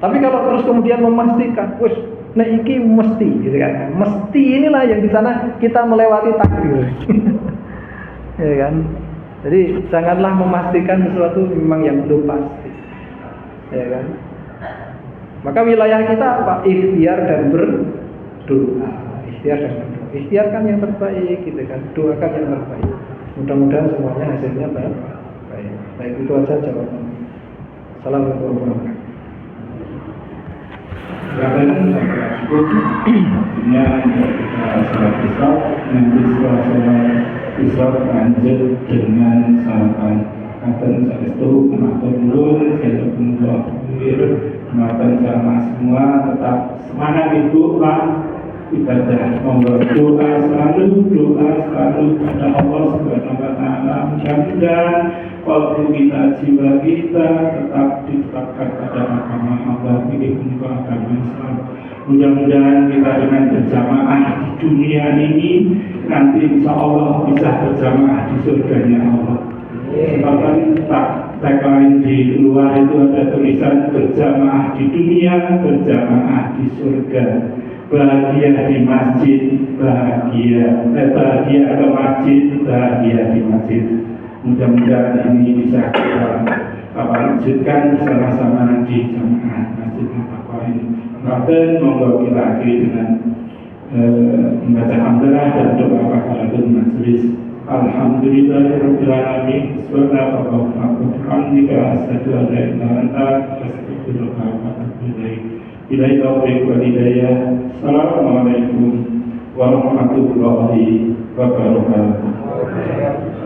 Tapi kalau terus kemudian memastikan, wes nah iki mesti gitu kan. Mesti inilah yang di sana kita melewati takdir. Ya kan? Jadi janganlah memastikan sesuatu memang yang belum pasti. Ya kan? Maka wilayah kita apa? Ikhtiar dan berdoa. Ikhtiar dan berdoa. Ikhtiarkan yang terbaik gitu kan. Doakan yang terbaik. Mudah-mudahan semuanya hasilnya baik. Baik itu aja jawaban. Assalamualaikum warahmatullahi wabarakatuh. Silakan saya cukup. Artinya kita sholat isya, nanti setelah sholat isya lanjut dengan salaman. Akan saestu matur nuwun, saya pun doa khair, matur sama semua tetap semangat ibu, Pak. ibadah. Monggo doa selalu pada Allah Subhanahu wa taala. Mudah-mudahan kalbu kita, jiwa kita tetap ditetapkan pada agama Allah, pilih untuk agama Islam. Mudah-mudahan kita dengan berjamaah di dunia ini nanti insya Allah bisa berjamaah di surganya Allah. Bahkan tagline di luar itu ada tulisan berjamaah di dunia, berjamaah di surga. Bahagia di masjid, bahagia ke masjid, bahagia di masjid. Mudah-mudahan ini bisa kita lanjutkan bersama-sama di jamaah Masjid Al-Taqwa ini. Maka monggo kita akhiri dengan membaca hamdalah dan doa kafaratul majelis. Alhamdulillahirabbil alamin. Subhanallah wa bihamdika asyhadu an la ilaha illa anta astaghfiruka wa atubu ilaik. Billahi taufiq wal hidayah. Assalamualaikum warahmatullahi wabarakatuh.